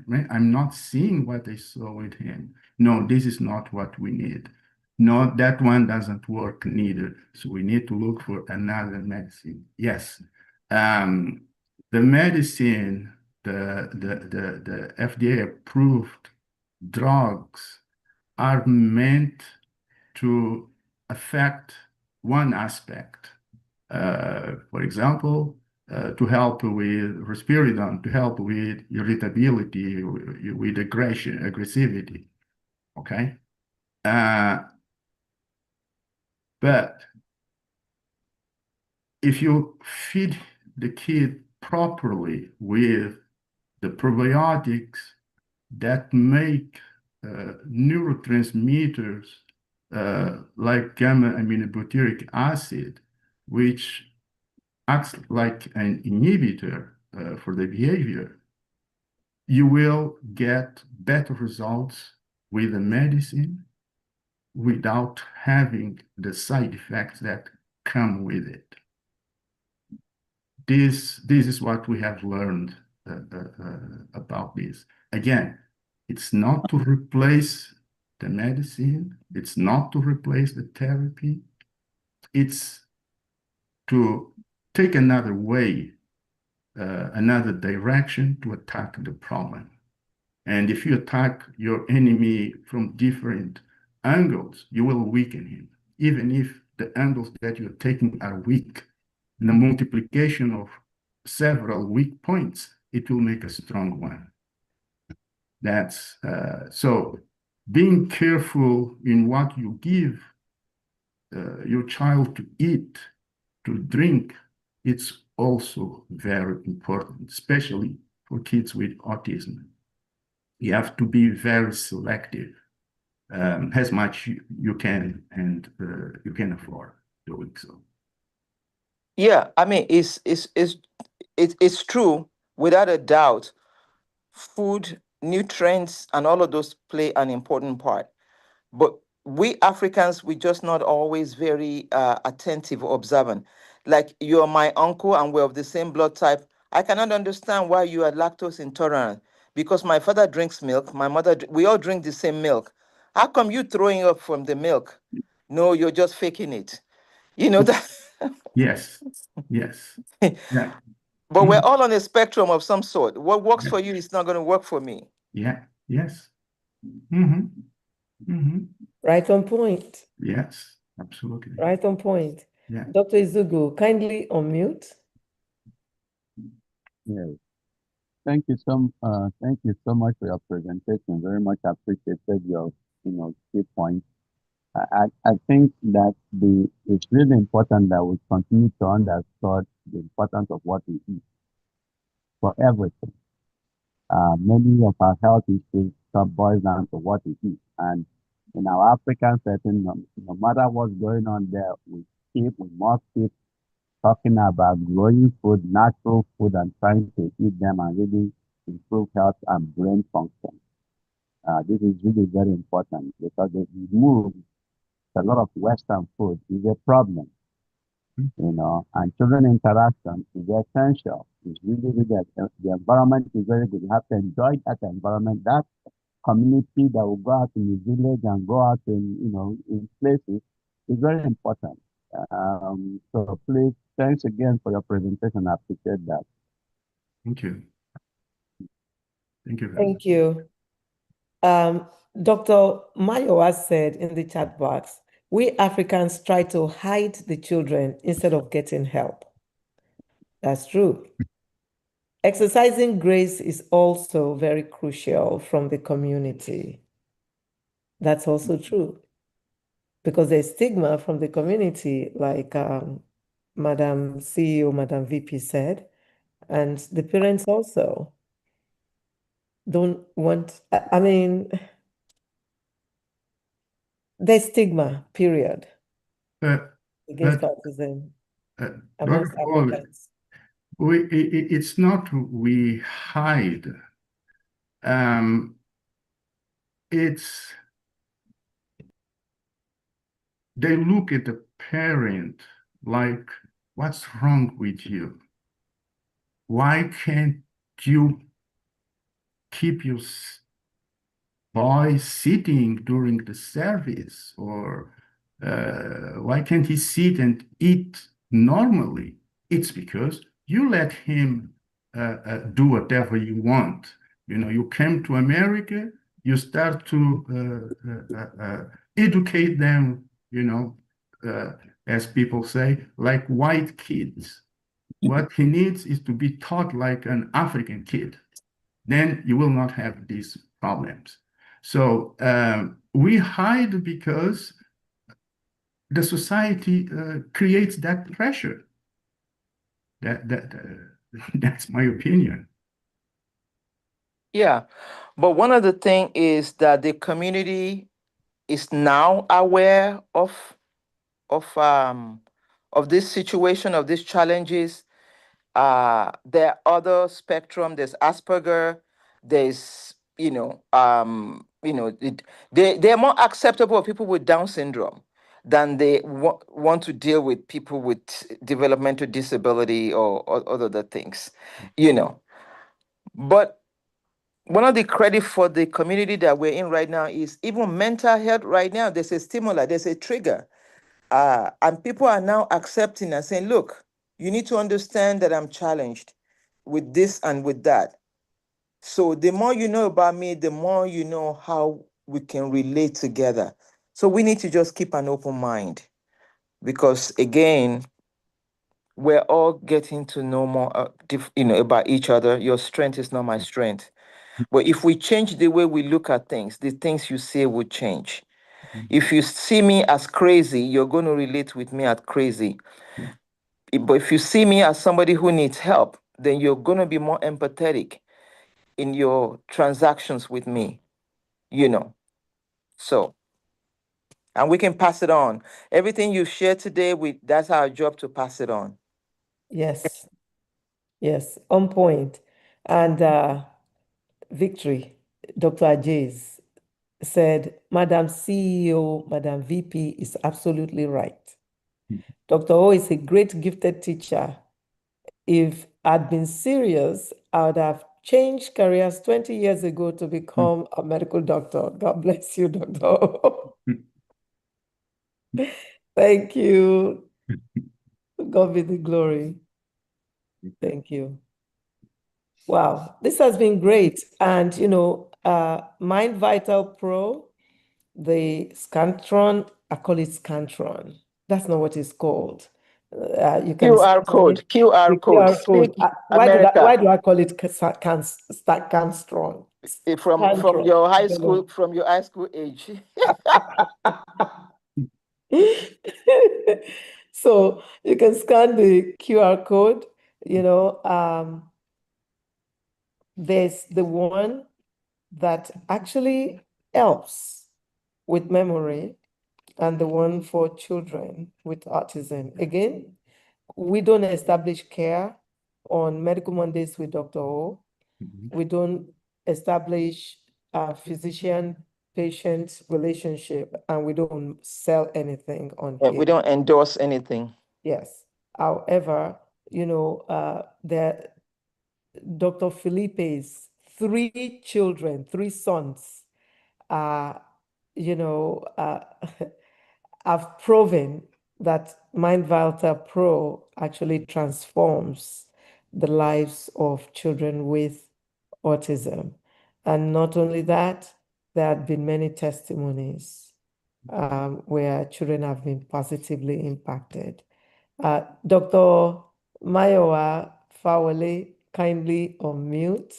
man, I'm not seeing what I saw with him. No, this is not what we need. No, that one doesn't work neither. So we need to look for another medicine. Yes. The medicine, the FDA approved drugs are meant to affect one aspect. For example, to help with risperidone, to help with irritability, with aggressivity. Okay. But if you feed the kid properly with the probiotics that make neurotransmitters like gamma aminobutyric acid, which acts like an inhibitor for the behavior, you will get better results with the medicine without having the side effects that come with it. This is what we have learned about this. Again, it's not to replace the medicine. It's not to replace the therapy. It's to take another way, another direction to attack the problem. And if you attack your enemy from different angles, you will weaken him. Even if the angles that you're taking are weak, in the multiplication of several weak points, it will make a strong one. That's so being careful in what you give your child to eat, to drink, it's also very important, especially for kids with autism. You have to be very selective, as much you can, and you can afford doing so. Yeah, I mean, it's true, without a doubt. Food, nutrients, and all of those play an important part. But we Africans, we just not always very attentive or observant. Like, you're my uncle and we're of the same blood type. I cannot understand why you are lactose intolerant, because my father drinks milk, my mother, we all drink the same milk. How come you throwing up from the milk? No, you're just faking it. You know that. Yes, yes, yeah. But we're all on a spectrum of some sort. What works for you is not going to work for me. Yeah, yes. Mm-hmm. Mm-hmm. Right on point. Yes, absolutely. Right on point. Yeah. Dr. Izugu, kindly unmute. Yes. Thank you so much for your presentation. Very much appreciated your, key points. I think that it's really important that we continue to understand the importance of what we eat for everything. Many of our health issues boils down to what we eat. And in our African setting, no matter what's going on there, we must keep talking about growing food, natural food, and trying to eat them and really improve health and brain function. This is really very important because if we move a lot of Western food is a problem. And children interaction is essential. It's really, really, the environment is very good. You have to enjoy that environment, that community that will go out in the village and go out in places is very important. So please, thanks again for your presentation. I appreciate that. Thank you. Thank you. Thank you. Dr. Mayo has said in the chat box, we Africans try to hide the children instead of getting help. That's true. Exercising grace is also very crucial from the community. That's also true. Because there's stigma from the community, like Madam CEO, Madam VP said, and the parents also don't want, I mean, there's stigma, period, against autism amongst Dr. Muhale, Africans. it's not we hide. It's they look at the parent like, what's wrong with you? Why can't you keep your boy sitting during the service? Or why can't he sit and eat normally? It's because you let him do whatever you want. You came to America, you start to educate them, as people say, like white kids. What he needs is to be taught like an African kid. Then you will not have these problems. So we hide because the society creates that pressure. That's my opinion. Yeah, but one of the things is that the community is now aware of this situation, of these challenges. There are other spectrum. There's Asperger. There's they're more acceptable of people with Down syndrome than they want to deal with people with developmental disability or other things, But one of the credit for the community that we're in right now is even mental health right now. There's a stimuli, there's a trigger. And people are now accepting and saying, look, you need to understand that I'm challenged with this and with that. So the more you know about me, the more you know how we can relate together. So we need to just keep an open mind because, again, we're all getting to know more, about each other. Your strength is not my strength. But if we change the way we look at things, the things you say will change. If you see me as crazy, you're going to relate with me as crazy. But if you see me as somebody who needs help, then you're going to be more empathetic in your transactions with me, So, and we can pass it on. Everything you share today, that's our job to pass it on. Yes, yes, on point. And Victory, Dr. Ajays said, Madam CEO, Madam VP is absolutely right. Dr. O is a great gifted teacher. If I'd been serious, I would have changed careers 20 years ago to become a medical doctor. God bless you, Dr. O. Thank you. God be the glory. Thank you. Wow, this has been great. And, Mind Vital Pro, the Scantron, I call it Scantron. That's not what it's called. You can QR code, the QR code. QR code. Speak Why America. do I call it Scantron? From your high school, from your high school age. So you can scan the QR code, there's the one that actually helps with memory and the one for children with autism. Again, we don't establish care on Medical Mondays with Dr. O. We don't establish a physician-patient relationship, and we don't sell anything on here. We don't endorse anything. Yes. However, Dr. Felipe's three children, three sons, uh, you know, uh, have proven that MindValta Pro actually transforms the lives of children with autism. And not only that, there have been many testimonies where children have been positively impacted. Dr. Mayowa Fawale, kindly unmute.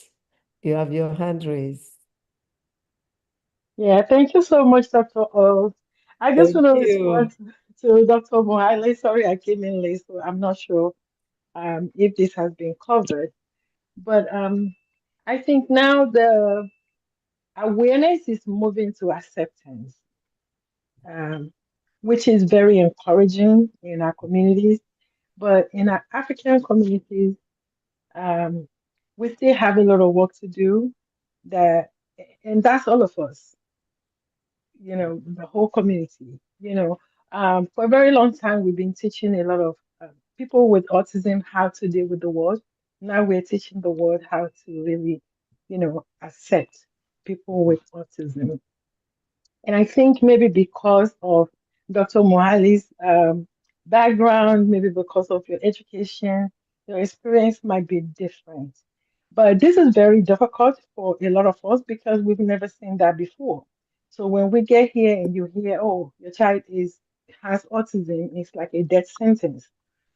You have your hand raised. Yeah, thank you so much, Dr. O. I just Thank want to you. respond to Dr. Muhale. Sorry, I came in late, so I'm not sure if this has been covered. But I think now the awareness is moving to acceptance, um, which is very encouraging in our communities. But in our African communities, um, we still have a lot of work to do. That, and that's all of us, the whole community. For a very long time, we've been teaching a lot of people with autism how to deal with the world. Now we're teaching the world how to really, accept people with autism. And I think maybe because of Dr. Mohali's background, maybe because of your education, your experience might be different. But this is very difficult for a lot of us because we've never seen that before. So when we get here and you hear, oh, your child has autism, it's like a death sentence.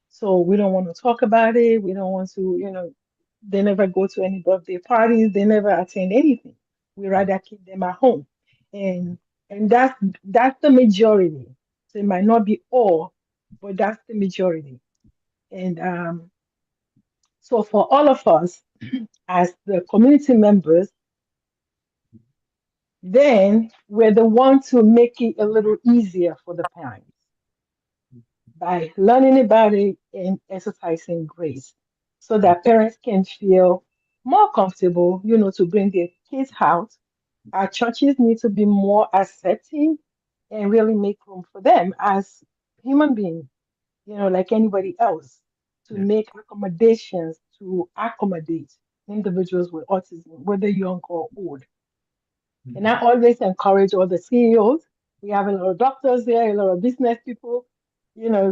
So we don't want to talk about it. We don't want to, they never go to any birthday parties. They never attend anything. We rather keep them at home. And and that's the majority. So it might not be all, but that's the majority. And so for all of us as the community members, then we're the ones to make it a little easier for the parents by learning about it and exercising grace so that parents can feel more comfortable, to bring their kids out. Our churches need to be more accepting and really make room for them as human beings, like anybody else, to Yeah. make accommodations to accommodate individuals with autism, whether young or old. And I always encourage all the CEOs. We have a lot of doctors here, a lot of business people.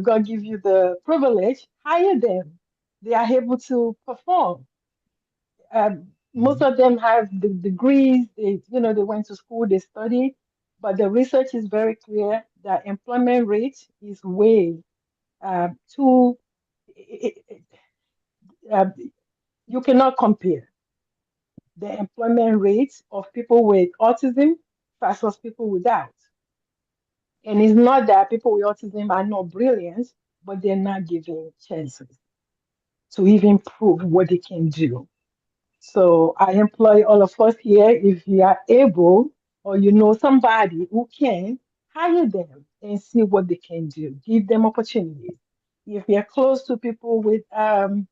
God give you the privilege, hire them. They are able to perform. Most of them have the degrees. They went to school, they studied, but the research is very clear that employment rate is way too. Uh, you cannot compare the employment rate of people with autism versus people without. And it's not that people with autism are not brilliant, but they're not given chances to even prove what they can do. So I employ all of us here. If you are able or you know somebody who can, hire them and see what they can do. Give them opportunities. If you're close to people with, policymakers,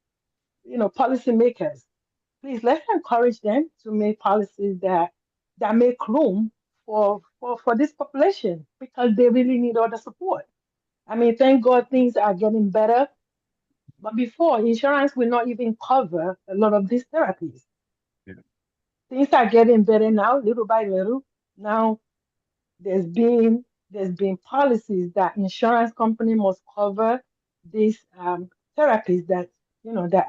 please let's encourage them to make policies that make room for this population because they really need all the support. I mean, thank God things are getting better, but before insurance will not even cover a lot of these therapies. Yeah. Things are getting better now, little by little. Now there's been policies that insurance company must cover these therapies that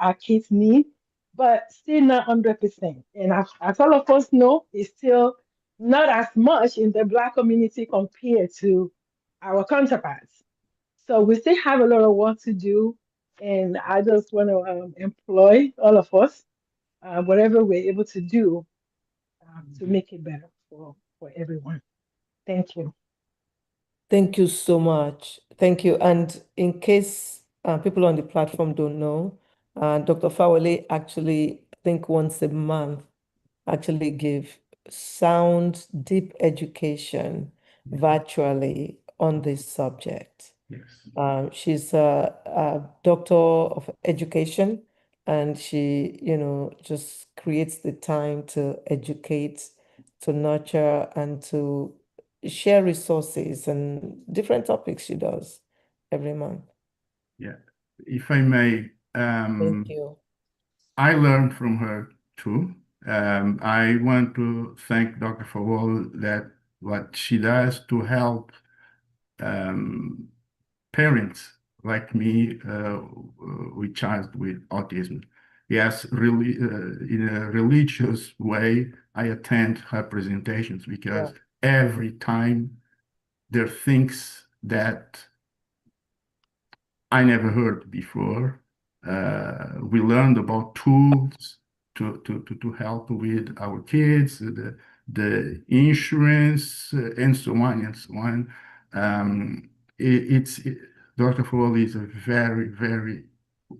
our kids need, but still not 100%. And as all of us know, it's still not as much in the Black community compared to our counterparts. So we still have a lot of work to do, and I just want to employ all of us, whatever we're able to do, to make it better for everyone. Thank you. Thank you so much. Thank you. And in case people on the platform don't know, Dr. Fawale actually, I think once a month, actually give sound, deep education virtually on this subject. Yes. She's a doctor of education, and she, just creates the time to educate, to nurture, and to share resources and different topics she does every month. Yeah. If I may, Thank you. I learned from her too. I want to thank Dr. Fawol that what she does to help parents like me with child with autism. Yes, really, in a religious way, I attend her presentations because every time there are things that I never heard before. We learned about tools to help with our kids, the insurance, and so on and so on. Dr. Foley is a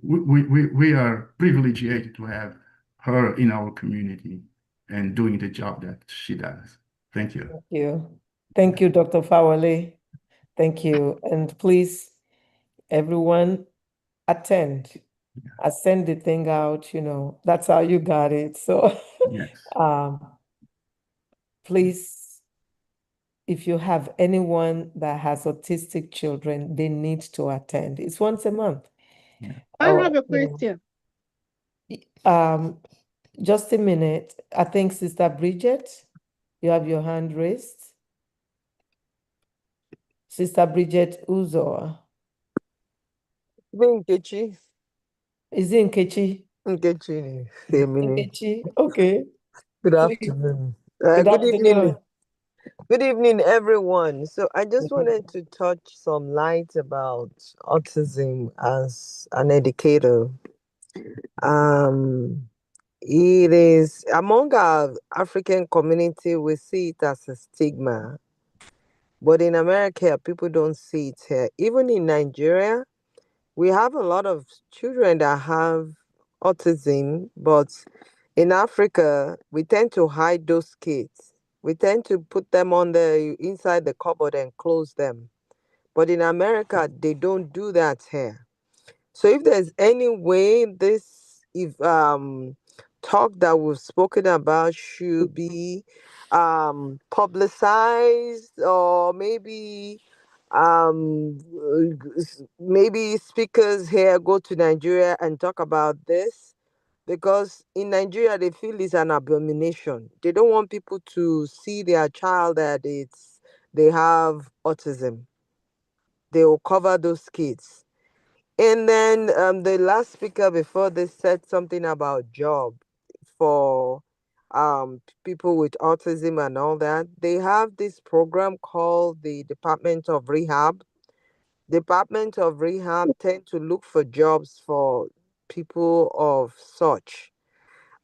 we are privileged to have her in our community and doing the job that she does. Thank you. Thank you. Thank you, Dr. Fawale. Thank you. And please, everyone, attend. I send the thing out, that's how you got it. So Yes. please, if you have anyone that has autistic children, they need to attend. It's once a month. Yeah. I have a question. Just a minute. I think Sister Bridget, you have your hand raised. Sister Bridget Uzo. Nkechi. Is it Nkechi? Nkechi. Emini. Nkechi, okay. Good Please. afternoon. Good Good evening. afternoon. Good evening, everyone. So I just wanted to touch some light about autism as an educator. It is among our African community, we see it as a stigma. But in America, people don't see it here. Even in Nigeria, we have a lot of children that have autism, but in Africa, we tend to hide those kids. We tend to put them on the inside the cupboard and close them. But in America, they don't do that here. So if there's any way this if talk that we've spoken about should be publicized, or maybe speakers here go to Nigeria and talk about this, because in Nigeria they feel it's an abomination. They don't want people to see their child that they have autism. They will cover those kids. And then the last speaker before this said something about job for people with autism and all that. They have this program called the Department of Rehab. Department of Rehab tend to look for jobs for people of such.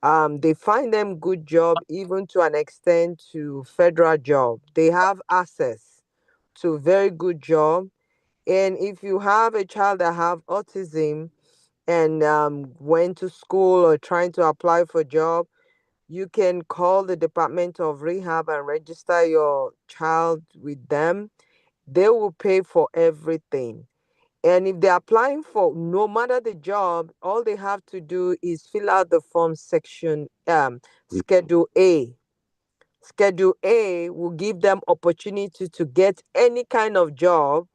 They find them good job, even to an extent to federal job. They have access to very good job. And if you have a child that have autism and went to school or trying to apply for a job, you can call the Department of Rehab and register your child with them. They will pay for everything. And if they're applying for no matter the job, all they have to do is fill out the form section Schedule A. Schedule A will give them opportunity to get any kind of job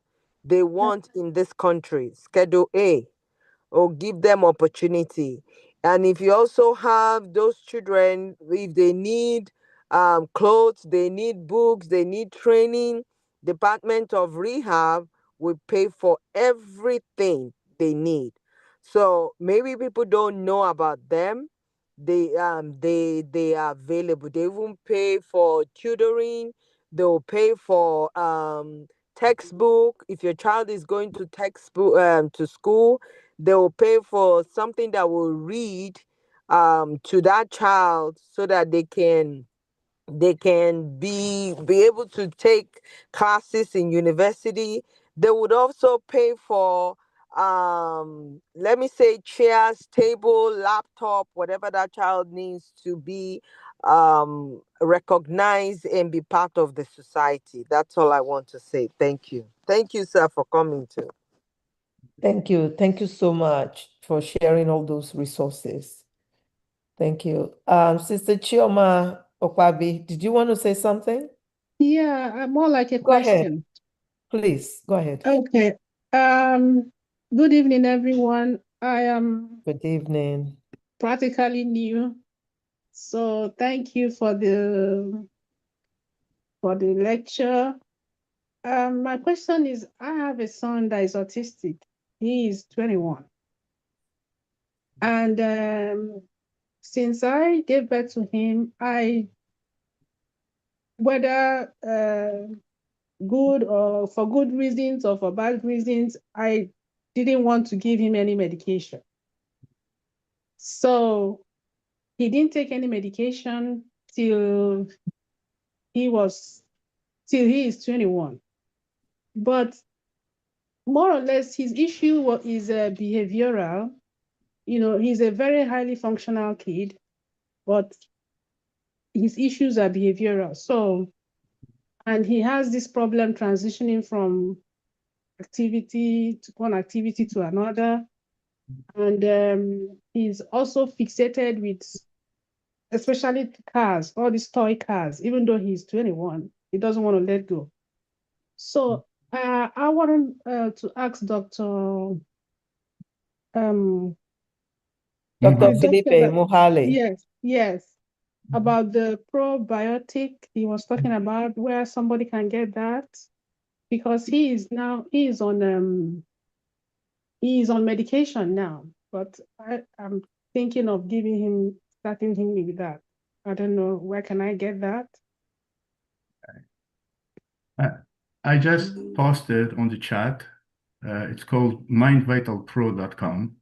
they want in this country. Schedule A or give them opportunity. And if you also have those children, if they need clothes, they need books, they need training, Department of Rehab will pay for everything they need. So maybe people don't know about them. They are available. They won't pay for tutoring. They'll pay for textbook. If your child is going to textbook to school, they will pay for something that will read to that child so that they can be able to take classes in university. They would also pay for let me say chairs, table, laptop, whatever that child needs to be recognized and be part of the society. That's all I want to say. Thank you. Thank you, sir, for coming too. Thank you. Thank you so much for sharing all those resources. Thank you. Sister Chioma Okwabi, did you want to say something? Yeah, more like a Go ahead. question. Please, go ahead. Okay. Good evening, everyone. I am Good evening. practically new, so thank you for the lecture. My question is, I have a son that is autistic. He is 21, and since I gave birth to him, whether good or for good reasons or for bad reasons, I didn't want to give him any medication. So he didn't take any medication till he is 21. But more or less, his issue is behavioral. You know, he's a very highly functional kid, but his issues are behavioral. So, and he has this problem transitioning from one activity to another. And he's also fixated with, especially cars, all these toy cars. Even though he's 21, he doesn't want to let go. So I wanted to ask Dr. Dr. Professor, Filipe Muhale. yes, about the probiotic he was talking about, where somebody can get that, because he is on medication now, but I'm thinking of starting him with that. I don't know, where can I get that? I just posted on the chat. It's called mindvitalpro.com.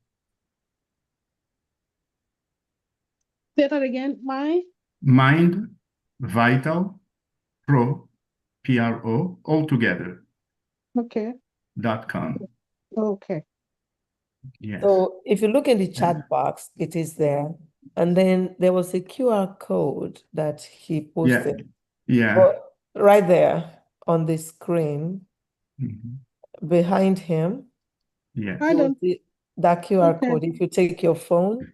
Say that again, Mind Vital Pro, Pro, all together, okay. .com. Okay. Yes. So if you look in the chat box, it is there. And then there was a QR code that he posted. Yeah. But right there on the screen, Mhm. behind him, Yes. I you will don't. see that QR Okay. code. If you take your phone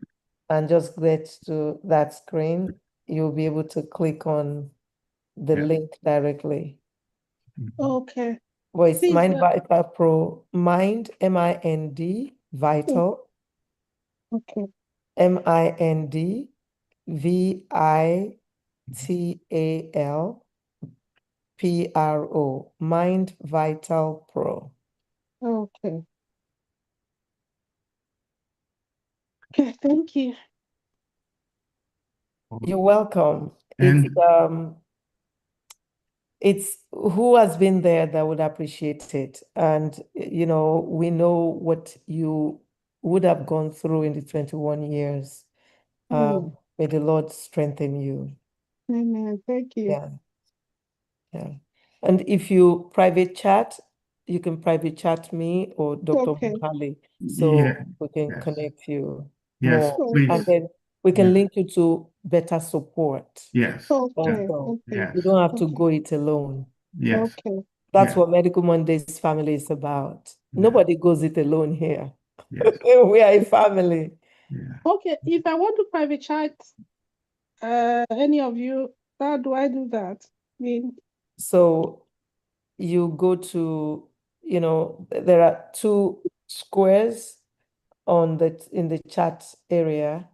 and just get to that screen, you'll be able to click on the Yeah. link directly. Mhm. Okay. Well, it's Please, Mind Vital Pro, Mind, M-I-N-D, Vital, okay. M-I-N-D, V-I-T-A-L, P-R-O, Mind Vital Pro. Okay. Okay, thank you. You're welcome. And It's who has been there that would appreciate it. And, you know, we know what you would have gone through in the 21 years. May the Lord strengthen you. Amen. Thank you. Yeah. Yeah. And if you private chat, you can private chat me or Dr. Okay. Muhale, yeah, so we can yes. connect you Yes, more. please. And then we can Yeah. link you to better support. Yes. Okay. Also, Okay. Yes. you don't have to Okay. go it alone. Yes. Okay. That's Yes. what Medical Mondays family is about. Yeah. Nobody goes it alone here. Yes. We are a family. Yeah. Okay. If I want to private chat, any of you, how do I do that? I mean, So you go to, you know, there are two squares in the chat area.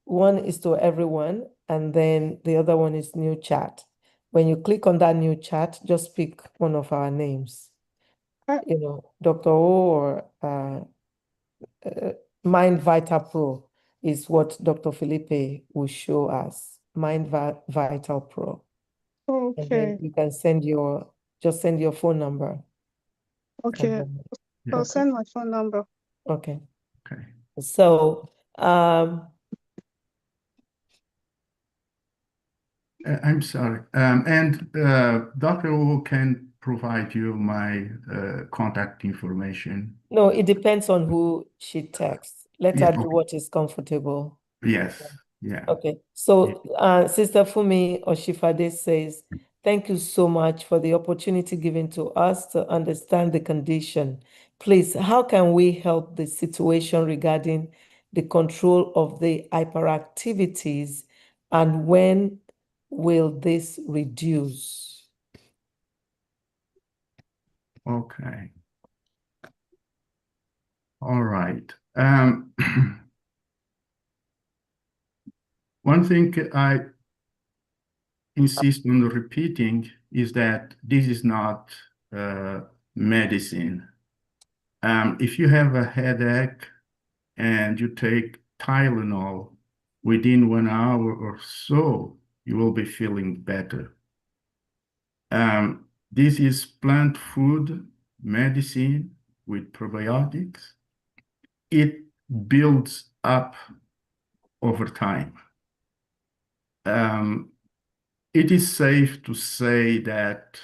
One is to everyone, and then the other one is new chat. When you click on that new chat, just pick one of our names. I- You know, Dr. O or Mind Vital Pro is what Dr. Felipe will show us. Vital Pro. And then okay. you can just send your phone number. Okay. I'll Yes. send my phone number. Okay. Okay. So, I'm sorry. And Dr. Wu can provide you my contact information. no, it depends on who she texts. Let Yeah, her do okay. what is comfortable. Yes. Yeah. Okay. So, Sister Fumi Oshifade says, thank you so much for the opportunity given to us to understand the condition. Please, how can we help the situation regarding the control of the hyperactivities, and when will this reduce? Okay. All right. One thing I insist on repeating is that this is not medicine. If you have a headache and you take Tylenol, within 1 hour or so, you will be feeling better. This is plant food medicine with probiotics. It builds up over time. It is safe to say that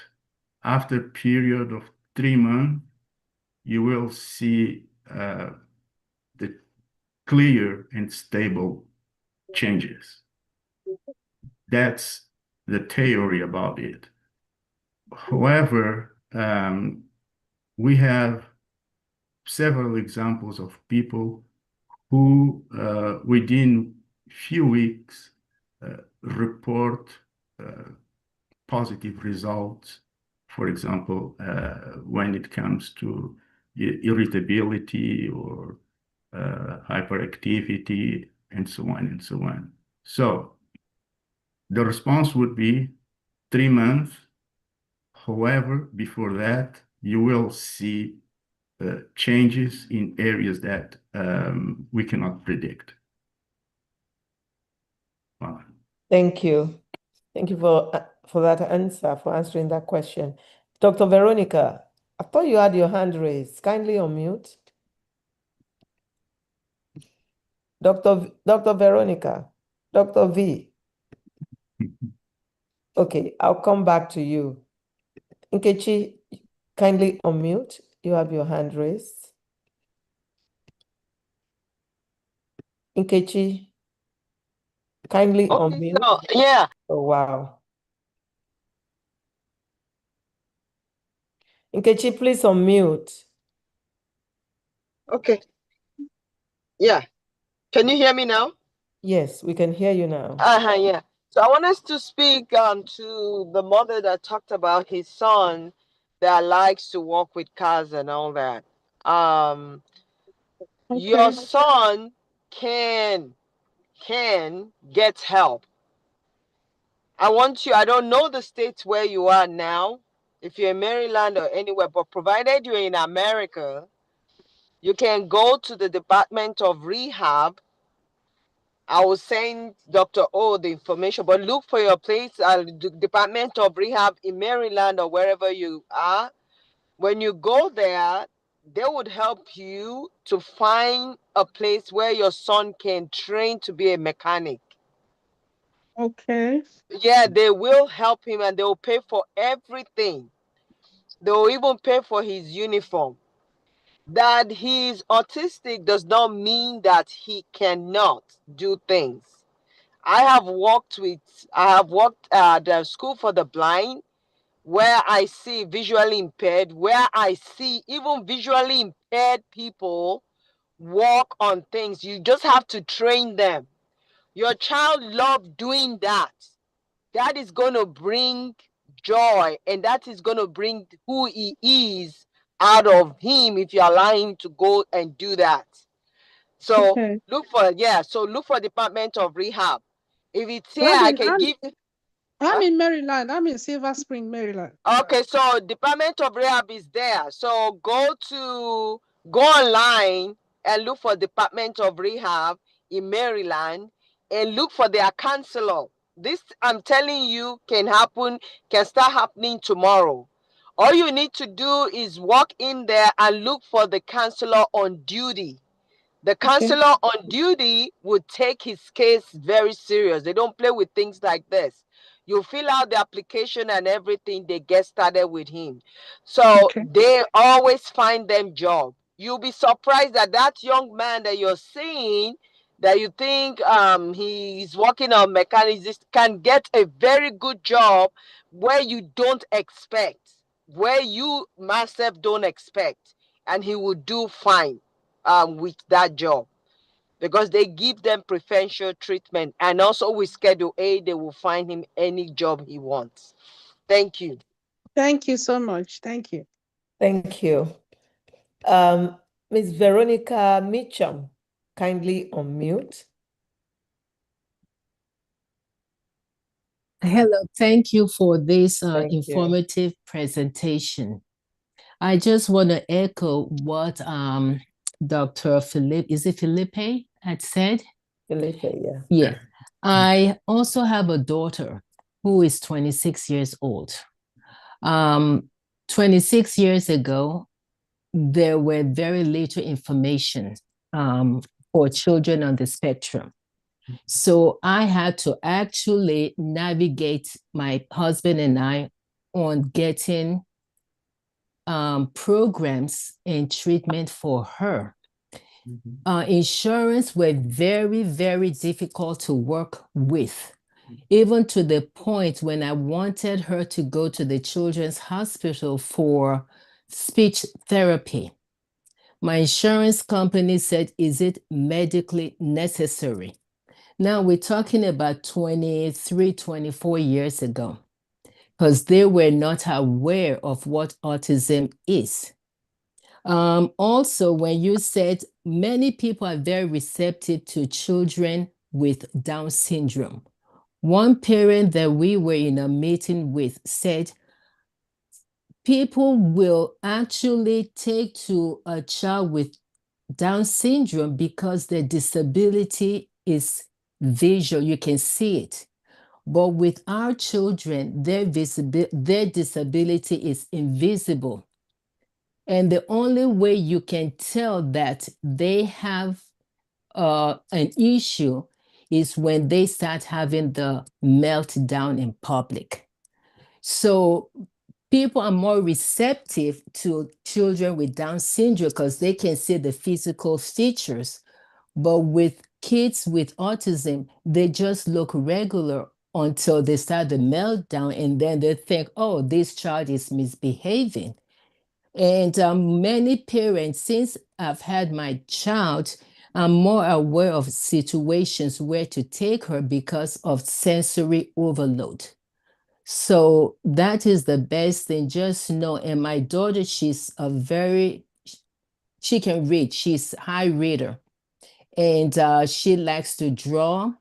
after a period of 3 months, you will see the clear and stable changes. That's the theory about it. However, we have several examples of people who, within few weeks, report positive results. For example, when it comes to irritability or hyperactivity, and so on and so on. So the response would be 3 months. However, before that, you will see changes in areas that we cannot predict. Wow. Thank you. Thank you for that answer, for answering that question. Dr. Veronica, I thought you had your hand raised. Kindly unmute. Dr. Veronica, Dr. V. Okay, I'll come back to you. Nkechi, kindly unmute. You have your hand raised. Nkechi, kindly unmute. So, yeah. Oh, wow. Nkechi, please unmute. Okay. Yeah. Can you hear me now? Yes, we can hear you now. Yeah. So I want us to speak to the mother that talked about his son that likes to walk with cars and all that. Your son can get help. I don't know the states where you are now, if you're in Maryland or anywhere, but provided you're in America, you can go to the Department of Rehab. I will send Dr. O the information, but look for your place at the Department of Rehab in Maryland or wherever you are. When you go there, they would help you to find a place where your son can train to be a mechanic. Okay. Yeah, they will help him and they will pay for everything. They will even pay for his uniform. That he's autistic does not mean that he cannot do things. I have worked at the school for the blind, where I see visually impaired, where I see even visually impaired people walk on things. You just have to train them. Your child loves doing that. That is going to bring joy, and that is going to bring who he is out of him if you allow him to go and do that. So Okay. look for Department of Rehab. If it's here, I'm I in, can I'm, give. I'm in Maryland. I'm in Silver Spring, Maryland. Okay, so Department of Rehab is there. So go online and look for Department of Rehab in Maryland and look for their counselor. This, I'm telling you, can start happening tomorrow. All you need to do is walk in there and look for the counselor on duty. The counselor on duty would take his case very serious. They don't play with things like this. You fill out the application and everything, they get started with him. So they always find them job. You'll be surprised that that young man that you're seeing, that you think he's working on mechanics, can get a very good job where you don't expect, where you myself don't expect, and he will do fine with that job, because they give them preferential treatment, and also with Schedule A, they will find him any job he wants. Thank you. Thank you so much. Thank you. Thank you. Ms. Veronica Mitchum, kindly unmute. Hello, thank you for this Thank you. informative presentation. I just want to echo what Dr. Filipe, is it Filipe had said? Felipe, yeah. Yeah. I also have a daughter who is 26 years old. 26 years ago, there were very little information for children on the spectrum. So I had to actually navigate my husband and I on getting programs and treatment for her. Insurance were very, very difficult to work with, even to the point when I wanted her to go to the Children's Hospital for speech therapy. My insurance company said, is it medically necessary? Now we're talking about 23, 24 years ago, because they were not aware of what autism is. Also, when you said many people are very receptive to children with Down syndrome, one parent that we were in a meeting with said people will actually take to a child with Down syndrome because their disability is visual, you can see it. But with our children, their disability is invisible. And the only way you can tell that they have an issue is when they start having the meltdown in public. So people are more receptive to children with Down syndrome because they can see the physical features. But with kids with autism, they just look regular until they start the meltdown, and then they think, oh, this child is misbehaving. And many parents, since I've had my child, I'm more aware of situations where to take her because of sensory overload. So that is the best thing, just know. And my daughter, she can read, she's a high reader. And she likes to draw,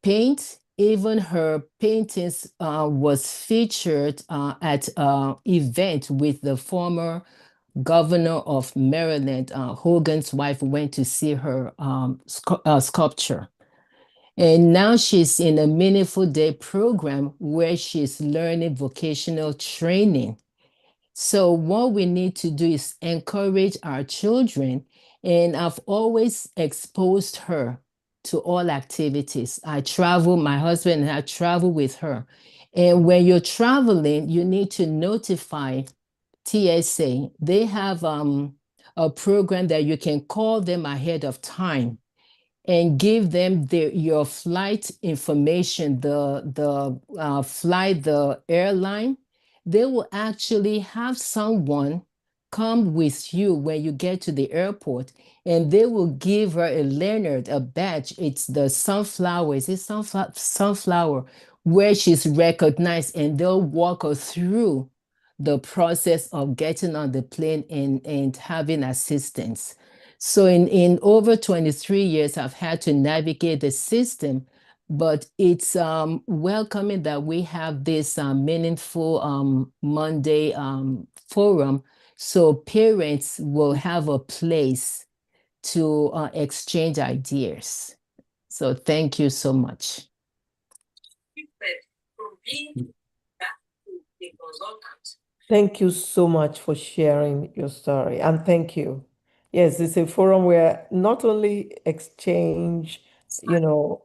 paint. Even her paintings was featured at an event with the former governor of Maryland. Hogan's wife went to see her sculpture. And now she's in a Meaningful Day program where she's learning vocational training. So what we need to do is encourage our children. And I've always exposed her to all activities. I travel, my husband and I travel with her. And when you're traveling, you need to notify TSA. They have a program that you can call them ahead of time and give them your flight information, the flight, the airline. They will actually have someone come with you when you get to the airport, and they will give her a lanyard, a badge. It's the sunflower, is it sunflower, where she's recognized, and they'll walk her through the process of getting on the plane and having assistance. So in over 23 years, I've had to navigate the system, but it's welcoming that we have this meaningful Monday forum, so parents will have a place to exchange ideas. So thank you so much. Thank you so much for sharing your story, and thank you. Yes, it's a forum where not only exchange, wealth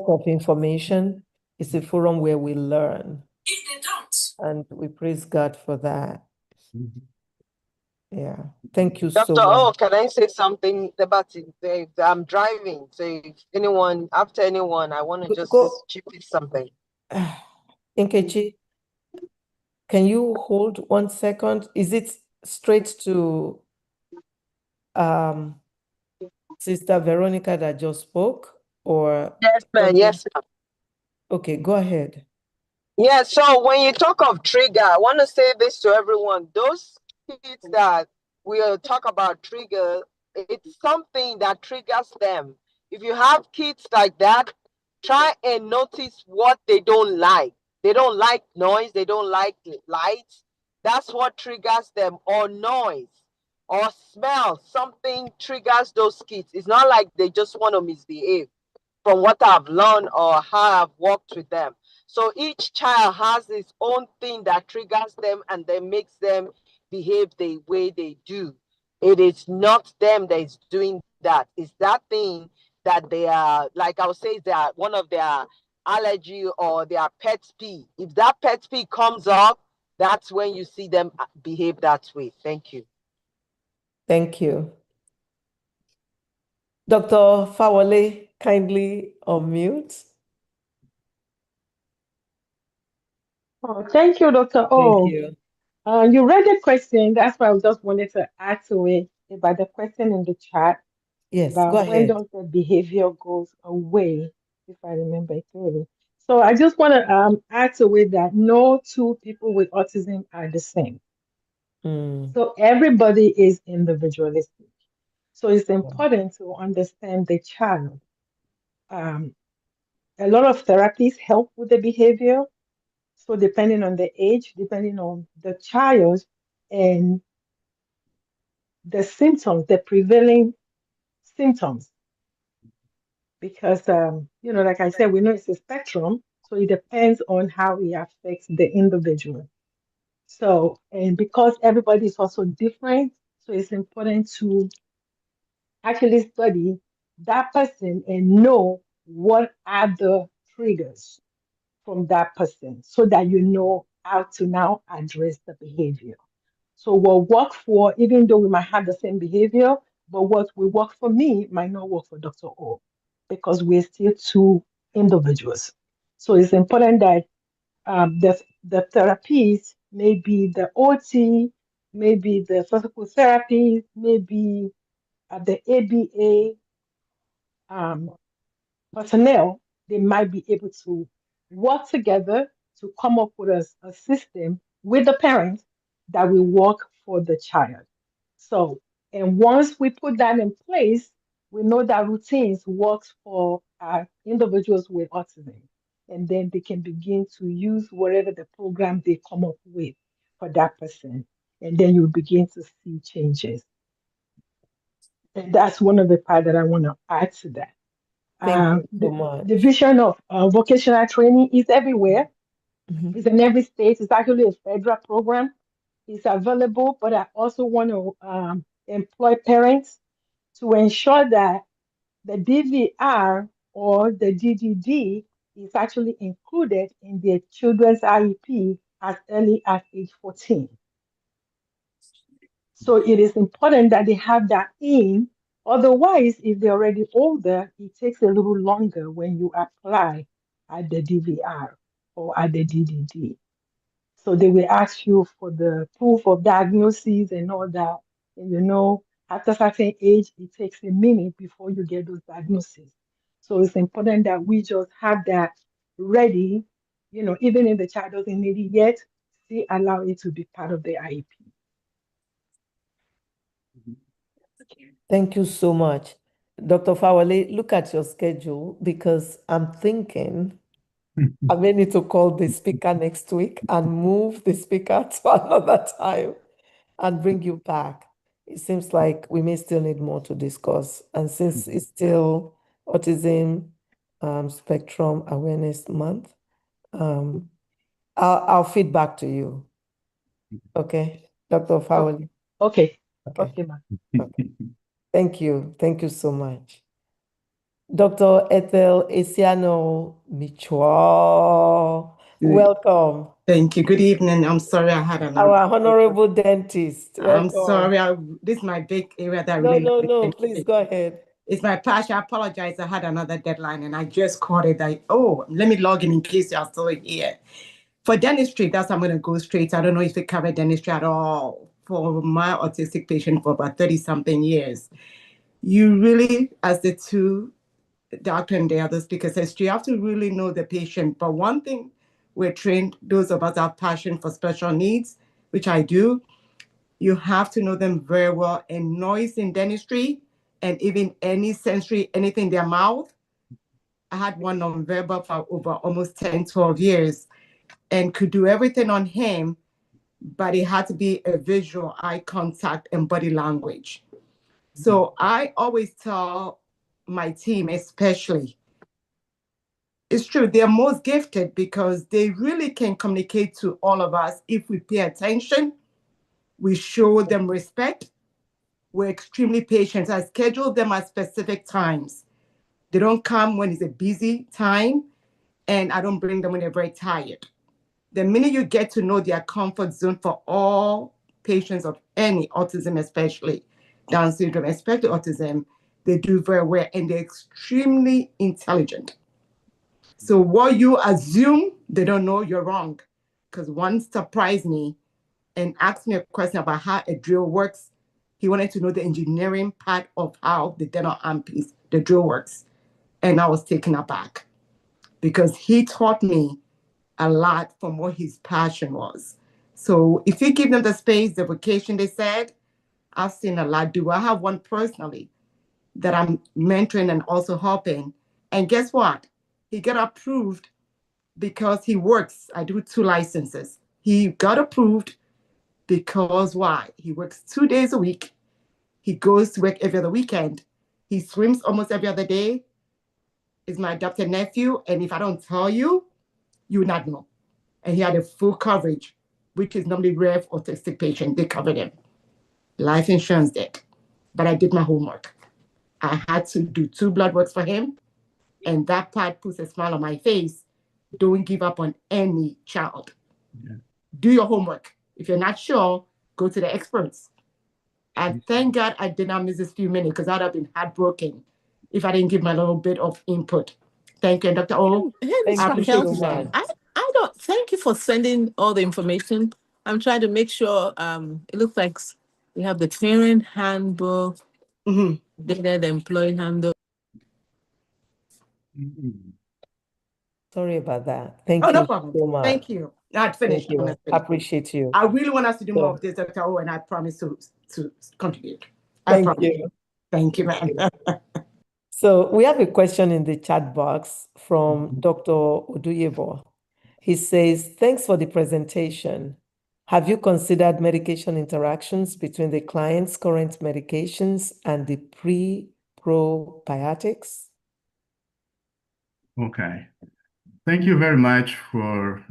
of information, it's a forum where we learn, and we praise God for that. Yeah, thank you so Dr. O, much. can I say something about it? I'm driving, so if after anyone, I want to just chip in something. Nkechi, can you hold 1 second? Is it straight to Sister Veronica that just spoke, or? Yes, ma'am. Yes, ma'am. Okay, go ahead. Yeah, so when you talk of trigger, I want to say this to everyone. Those kids that we'll talk about trigger. It's something that triggers them. If you have kids like that, try and notice what they don't like. They don't like noise, they don't like lights. That's what triggers them, or noise, or smell. Something triggers those kids. It's not like they just want to misbehave, from what I've learned or how I've worked with them. So each child has its own thing that triggers them and then makes them behave the way they do. It is not them that is doing that. It's that thing that they are, like I would say, that one of their allergy or their pet peeve. If that pet peeve comes up, that's when you see them behave that way. Thank you. Thank you. Dr. Fawale, kindly unmute. Oh, thank you, Dr. Thank O. you. You read the question. That's why I just wanted to add to it about the question in the chat Yes, go about when ahead. does the behavior goes away, if I remember it clearly. So I just want to add to it that no two people with autism are the same. So everybody is individualistic. So it's important to understand the child. A lot of therapies help with the behavior. So depending on the age, depending on the child and the symptoms, the prevailing symptoms, because like I said, we know it's a spectrum, so it depends on how it affects the individual. So, and because everybody is also different, so it's important to actually study that person and know what are the triggers from that person so that you know how to now address the behavior. So what work for, even though we might have the same behavior, but what will work for me might not work for Dr. O because we're still two individuals. So it's important that the therapies, maybe the OT, maybe the physical therapy, maybe the ABA personnel, they might be able to work together to come up with a system with the parents that will work for the child. So, and once we put that in place, we know that routines works for individuals with autism. And then they can begin to use whatever the program they come up with for that person. And then you begin to see changes. And that's one of the part that I want to add to that. Thank you so The much. vision of vocational training is everywhere. Mhm. It's in every state. It's actually a federal program. It's available, but I also want to employ parents to ensure that the DVR or the DDD is actually included in their children's IEP as early as age 14. So it is important that they have that in. Otherwise, if they're already older, it takes a little longer when you apply at the DVR or at the DDD. So they will ask you for the proof of diagnosis and all that. And after a certain age, it takes a minute before you get those diagnoses. So it's important that we just have that ready, even if the child doesn't need it yet, still allow it to be part of the IEP. Thank you so much. Dr. Fawale, look at your schedule because I'm thinking I may need to call the speaker next week and move the speaker to another time and bring you back. It seems like we may still need more to discuss. And since it's still Autism Spectrum Awareness Month, I'll feed back to you. Okay, Dr. Fawale. Okay. Okay. Okay, ma'am. Okay. Thank you. Thank you so much. Dr. Ethel Esiano Michua, welcome. Thank you. Good evening. I'm sorry I had another. Our honorable dentist. I'm Welcome. sorry. This is my big area that I No, really no, love. no. Please go ahead. It's my passion. I apologize. I had another deadline and I just caught it. Let me log in case you're still here. For dentistry, that's I'm going to go straight. I don't know if it covered dentistry at all for my autistic patient for about 30-something years. You really, as the two doctor and the other speaker says, you have to really know the patient. But one thing we're trained, those of us have passion for special needs, which I do, You have to know them very well. And noise in dentistry and even any sensory, anything in their mouth. I had one nonverbal for over almost 10, 12 years and could do everything on him, but it had to be a visual, eye contact, and body language. So I always tell my team, especially, it's true, they're most gifted because they really can communicate to all of us if we pay attention, we show them respect, we're extremely patient. I schedule them at specific times. They don't come when it's a busy time, and I don't bring them when they're very tired. The minute you get to know their comfort zone for all patients of any autism, especially Down syndrome, especially autism, they do very well and they're extremely intelligent. So what you assume they don't know, you're wrong. Because one surprised me and asked me a question about how a drill works. He wanted to know the engineering part of how the dental arm piece, the drill works. And I was taken aback because he taught me a lot from what his passion was. So if you give them the space, the vocation they said, I've seen a lot do. I have one personally that I'm mentoring and also helping. And guess what? He got approved because he works. I do 2 licenses. He got approved because why? He works 2 days a week. He goes to work every other weekend. He swims almost every other day. Is my adopted nephew. And if I don't tell you, you would not know. And he had a full coverage, which is normally rare for autistic patients. They covered him. Life insurance did. But I did my homework. I had to do 2 blood works for him. And that part puts a smile on my face. Don't give up on any child. Yeah. Do your homework. If you're not sure, go to the experts. And thank God I did not miss this few minutes because I'd have been heartbroken if I didn't give my little bit of input. Thank you, Dr. O. Thank I you appreciate so you, man. much. I don't thank you for sending all the information. I'm trying to make sure it looks like we have the parent handbook, data the employee handbook. Sorry about that. Thank Oh, you no problem. so much. Thank you. I'd Thank finished, you. honestly. Appreciate you. I really want us to do more So, of this, Dr. O, and I promise to contribute. I thank promise. you. Thank you, man. So we have a question in the chat box from Dr. Oduyebo. He says, thanks for the presentation. Have you considered medication interactions between the client's current medications and the pre-probiotics? Okay. Thank you very much for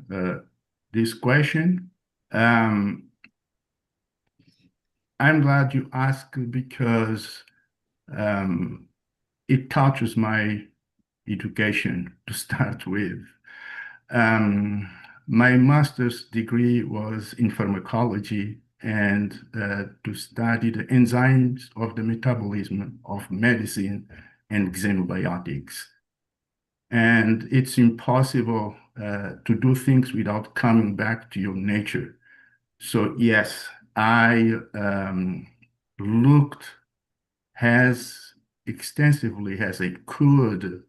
this question. I'm glad you asked because it touches my education to start with. My master's degree was in pharmacology and to study the enzymes of the metabolism of medicine and xenobiotics. And it's impossible to do things without coming back to your nature. So yes, I looked as extensively as I could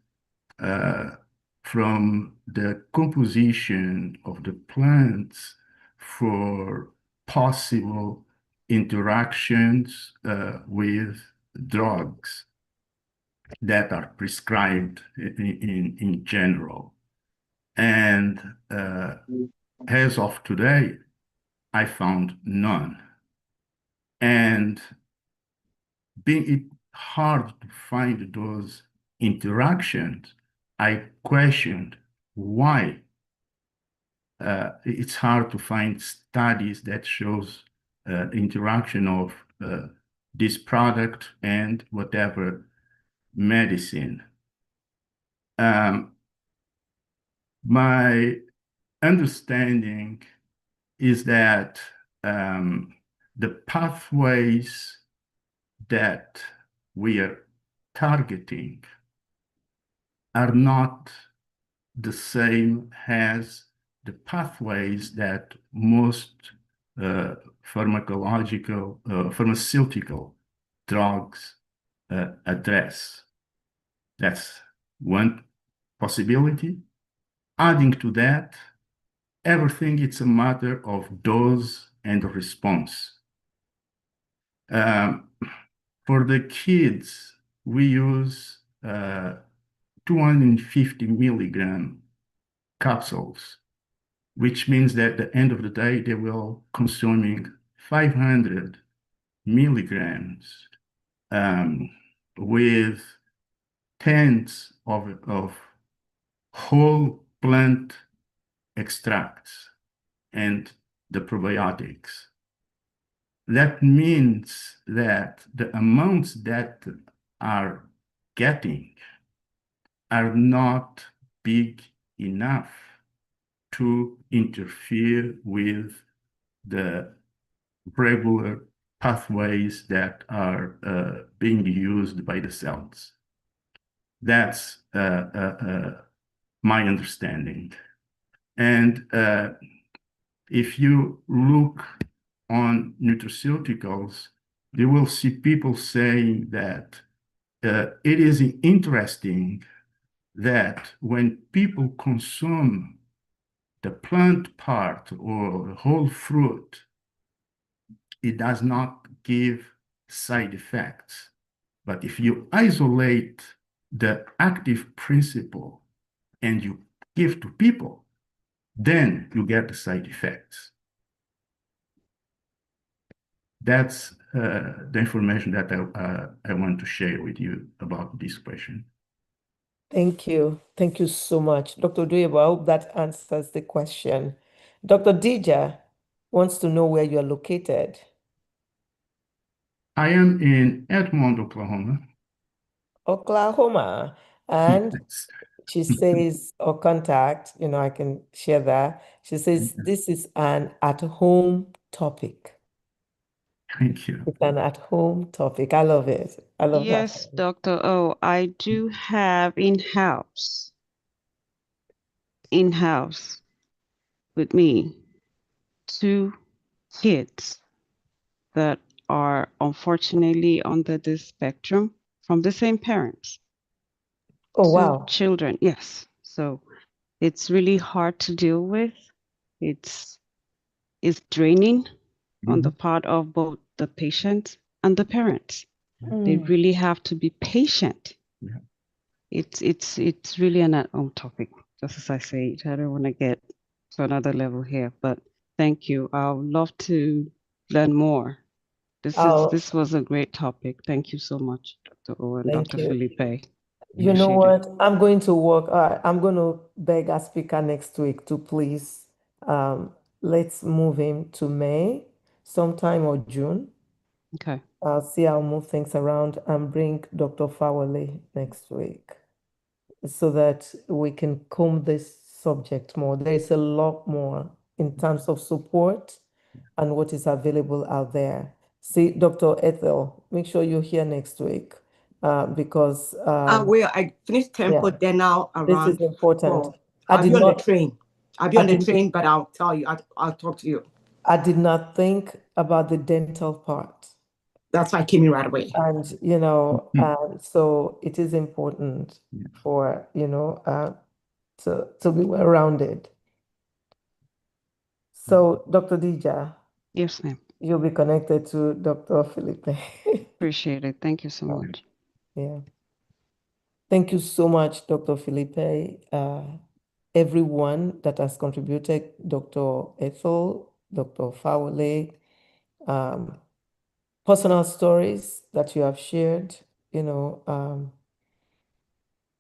from the composition of the plants for possible interactions with drugs that are prescribed in general. And as of today, I found none. And being it hard to find those interactions, I questioned why. It's hard to find studies that shows interaction of this product and whatever medicine. My understanding is that the pathways that we are targeting are not the same as the pathways that most pharmaceutical drugs address. That's one possibility. Adding to that, everything it's a matter of dose and response. For the kids, we use 250 milligram capsules, which means that at the end of the day, they will consuming 500 milligrams with tens of whole plant extracts and the probiotics. That means that the amounts that are getting are not big enough to interfere with the regular pathways that are being used by the cells. That's my understanding. And if you look on nutraceuticals, you will see people saying that it is interesting that when people consume the plant part or the whole fruit, it does not give side effects. But if you isolate the active principle and you give to people, then you get the side effects. That's the information that I want to share with you about this question. Thank you. Thank you so much. Dr. Duyebo, I hope that answers the question. Dr. Dija wants to know where you are located. I am in Edmond, Oklahoma. Oklahoma. And Yes. she says, or contact, I can share that. She says, this is an at-home topic. Thank you. It's an at-home topic. I love it. I love that. Yes, Dr. O, I do have in-house with me 2 kids that are unfortunately under the spectrum from the same parents. Oh, 2 wow. children, yes. So it's really hard to deal with. It's draining on the part of both the patient and the parents. They really have to be patient. Yeah. It's really an at-home topic, just as I say. I don't want to get to another level here, but thank you. I would love to learn more. This was a great topic. Thank you so much, Dr. O and Thank Dr. you. Filipe. You know Appreciate it. what? I'm going to work. I'm going to beg our speaker next week to please, let's move him to May, sometime or June. Okay. I'll see I'll move things around and bring Dr. Fawale next week so that we can comb this subject more. There is a lot more in terms of support and what is available out there. See, Dr. Ethel, make sure you're here next week because Well, I finished tempo, yeah, then now this around is important. 4. I I'll did be on the not, train. I'll be I on the did, train, but I'll tell you. I'll talk to you. I did not think about the dental part. That's why I came in right away. And, so it is important for, to be well-rounded. So, Dr. Dija, Yes, ma'am. you'll be connected to Dr. Filipe. Appreciate it. Thank you so much. Yeah. Thank you so much, Dr. Filipe. Everyone that has contributed, Dr. Ethel, Dr. Fawale, personal stories that you have shared,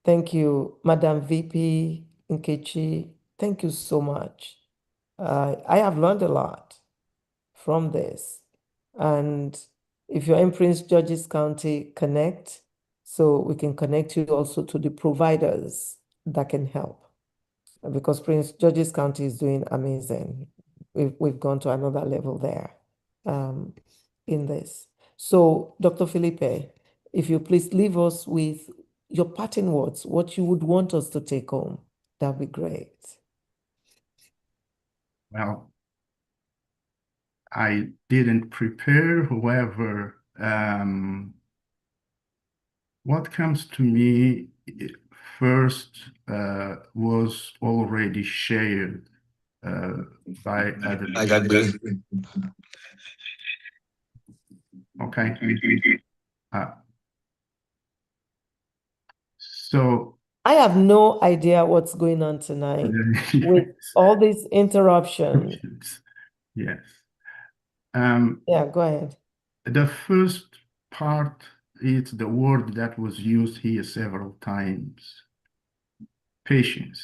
thank you, Madam VP Nkechi. Thank you so much. I have learned a lot from this. And if you're in Prince George's County, connect so we can connect you also to the providers that can help. Because Prince George's County is doing amazing. We've gone to another level there in this. So, Dr. Filipe, if you please leave us with your parting words, what you would want us to take home, that'd be great. Well, I didn't prepare. However, what comes to me first was already shared by other. I got this. Okay. Uh, so I have no idea what's going on tonight with all these interruptions. yes. Yeah, go ahead. The first part is the word that was used here several times, patience.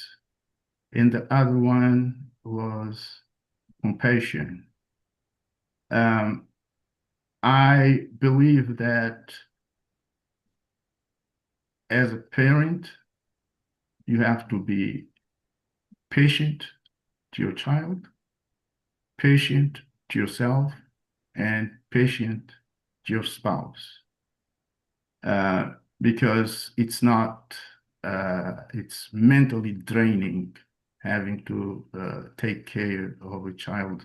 And the other one was compassion. I believe that as a parent, you have to be patient to your child, patient to yourself, and patient to your spouse. Because it's not, it's mentally draining having to take care of a child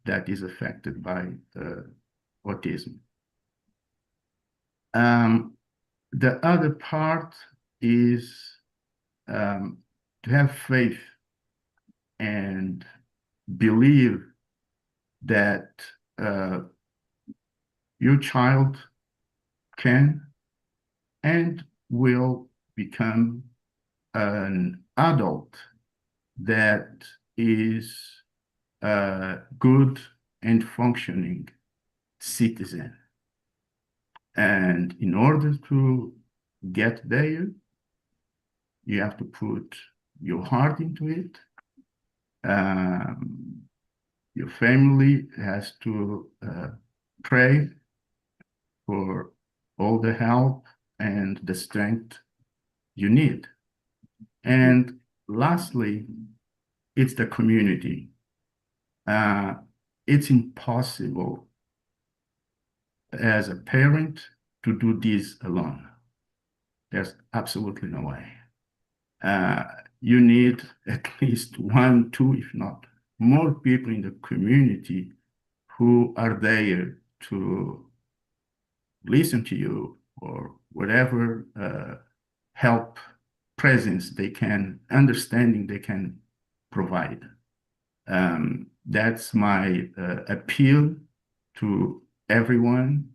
that is affected by autism. The other part is to have faith and believe that your child can and will become an adult that is a good and functioning citizen. And in order to get there, you have to put your heart into it. Your family has to pray for all the help and the strength you need. And lastly, it's the community. It's impossible as a parent to do this alone. There's absolutely no way. You need at least one, two, if not more people in the community who are there to listen to you or whatever help, presence they can, understanding they can provide. That's my appeal to everyone.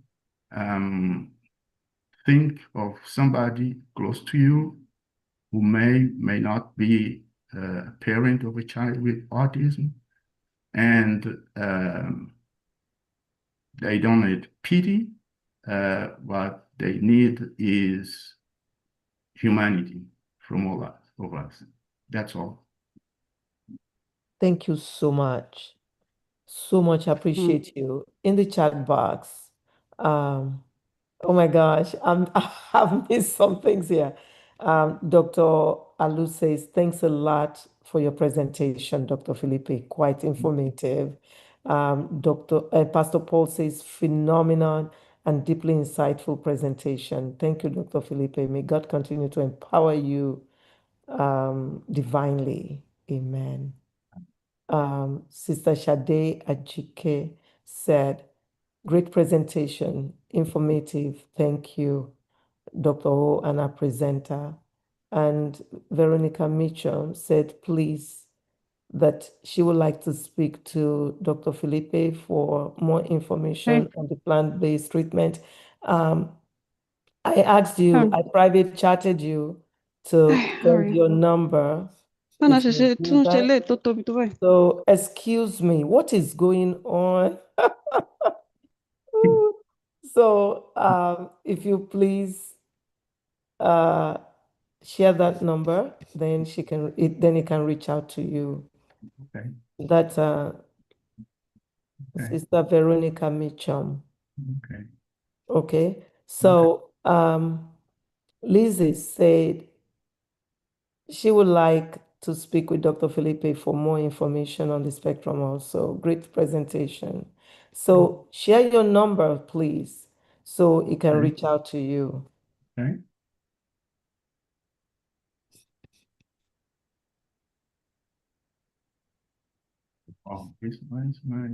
Think of somebody close to you who may not be a parent of a child with autism, and they don't need pity. What they need is humanity from all of us. That's all. Thank you so much. So much appreciate you. In the chat box, oh my gosh, I've missed some things here. Dr. Alu says, thanks a lot for your presentation, Dr. Felipe, quite informative. Pastor Paul says, phenomenal and deeply insightful presentation. Thank you, Dr. Felipe. May God continue to empower you divinely. Amen. Sister Shade Ajike said, great presentation, informative. Thank you, Dr. O and our presenter. And Veronica Mitchell said, please, that she would like to speak to Dr. Felipe for more information on the plant-based treatment. I asked you, I private chatted you to send your number. If you do that. So excuse me, what is going on? So if you please share that number, then then it can reach out to you. Okay. That's Okay. Sister Veronica Mitchum. Okay. Okay. So Lizzie said she would like to speak with Dr. Felipe for more information on the spectrum also. Great presentation. So share your number, please, so he can reach out to you. Okay. Oh, where's my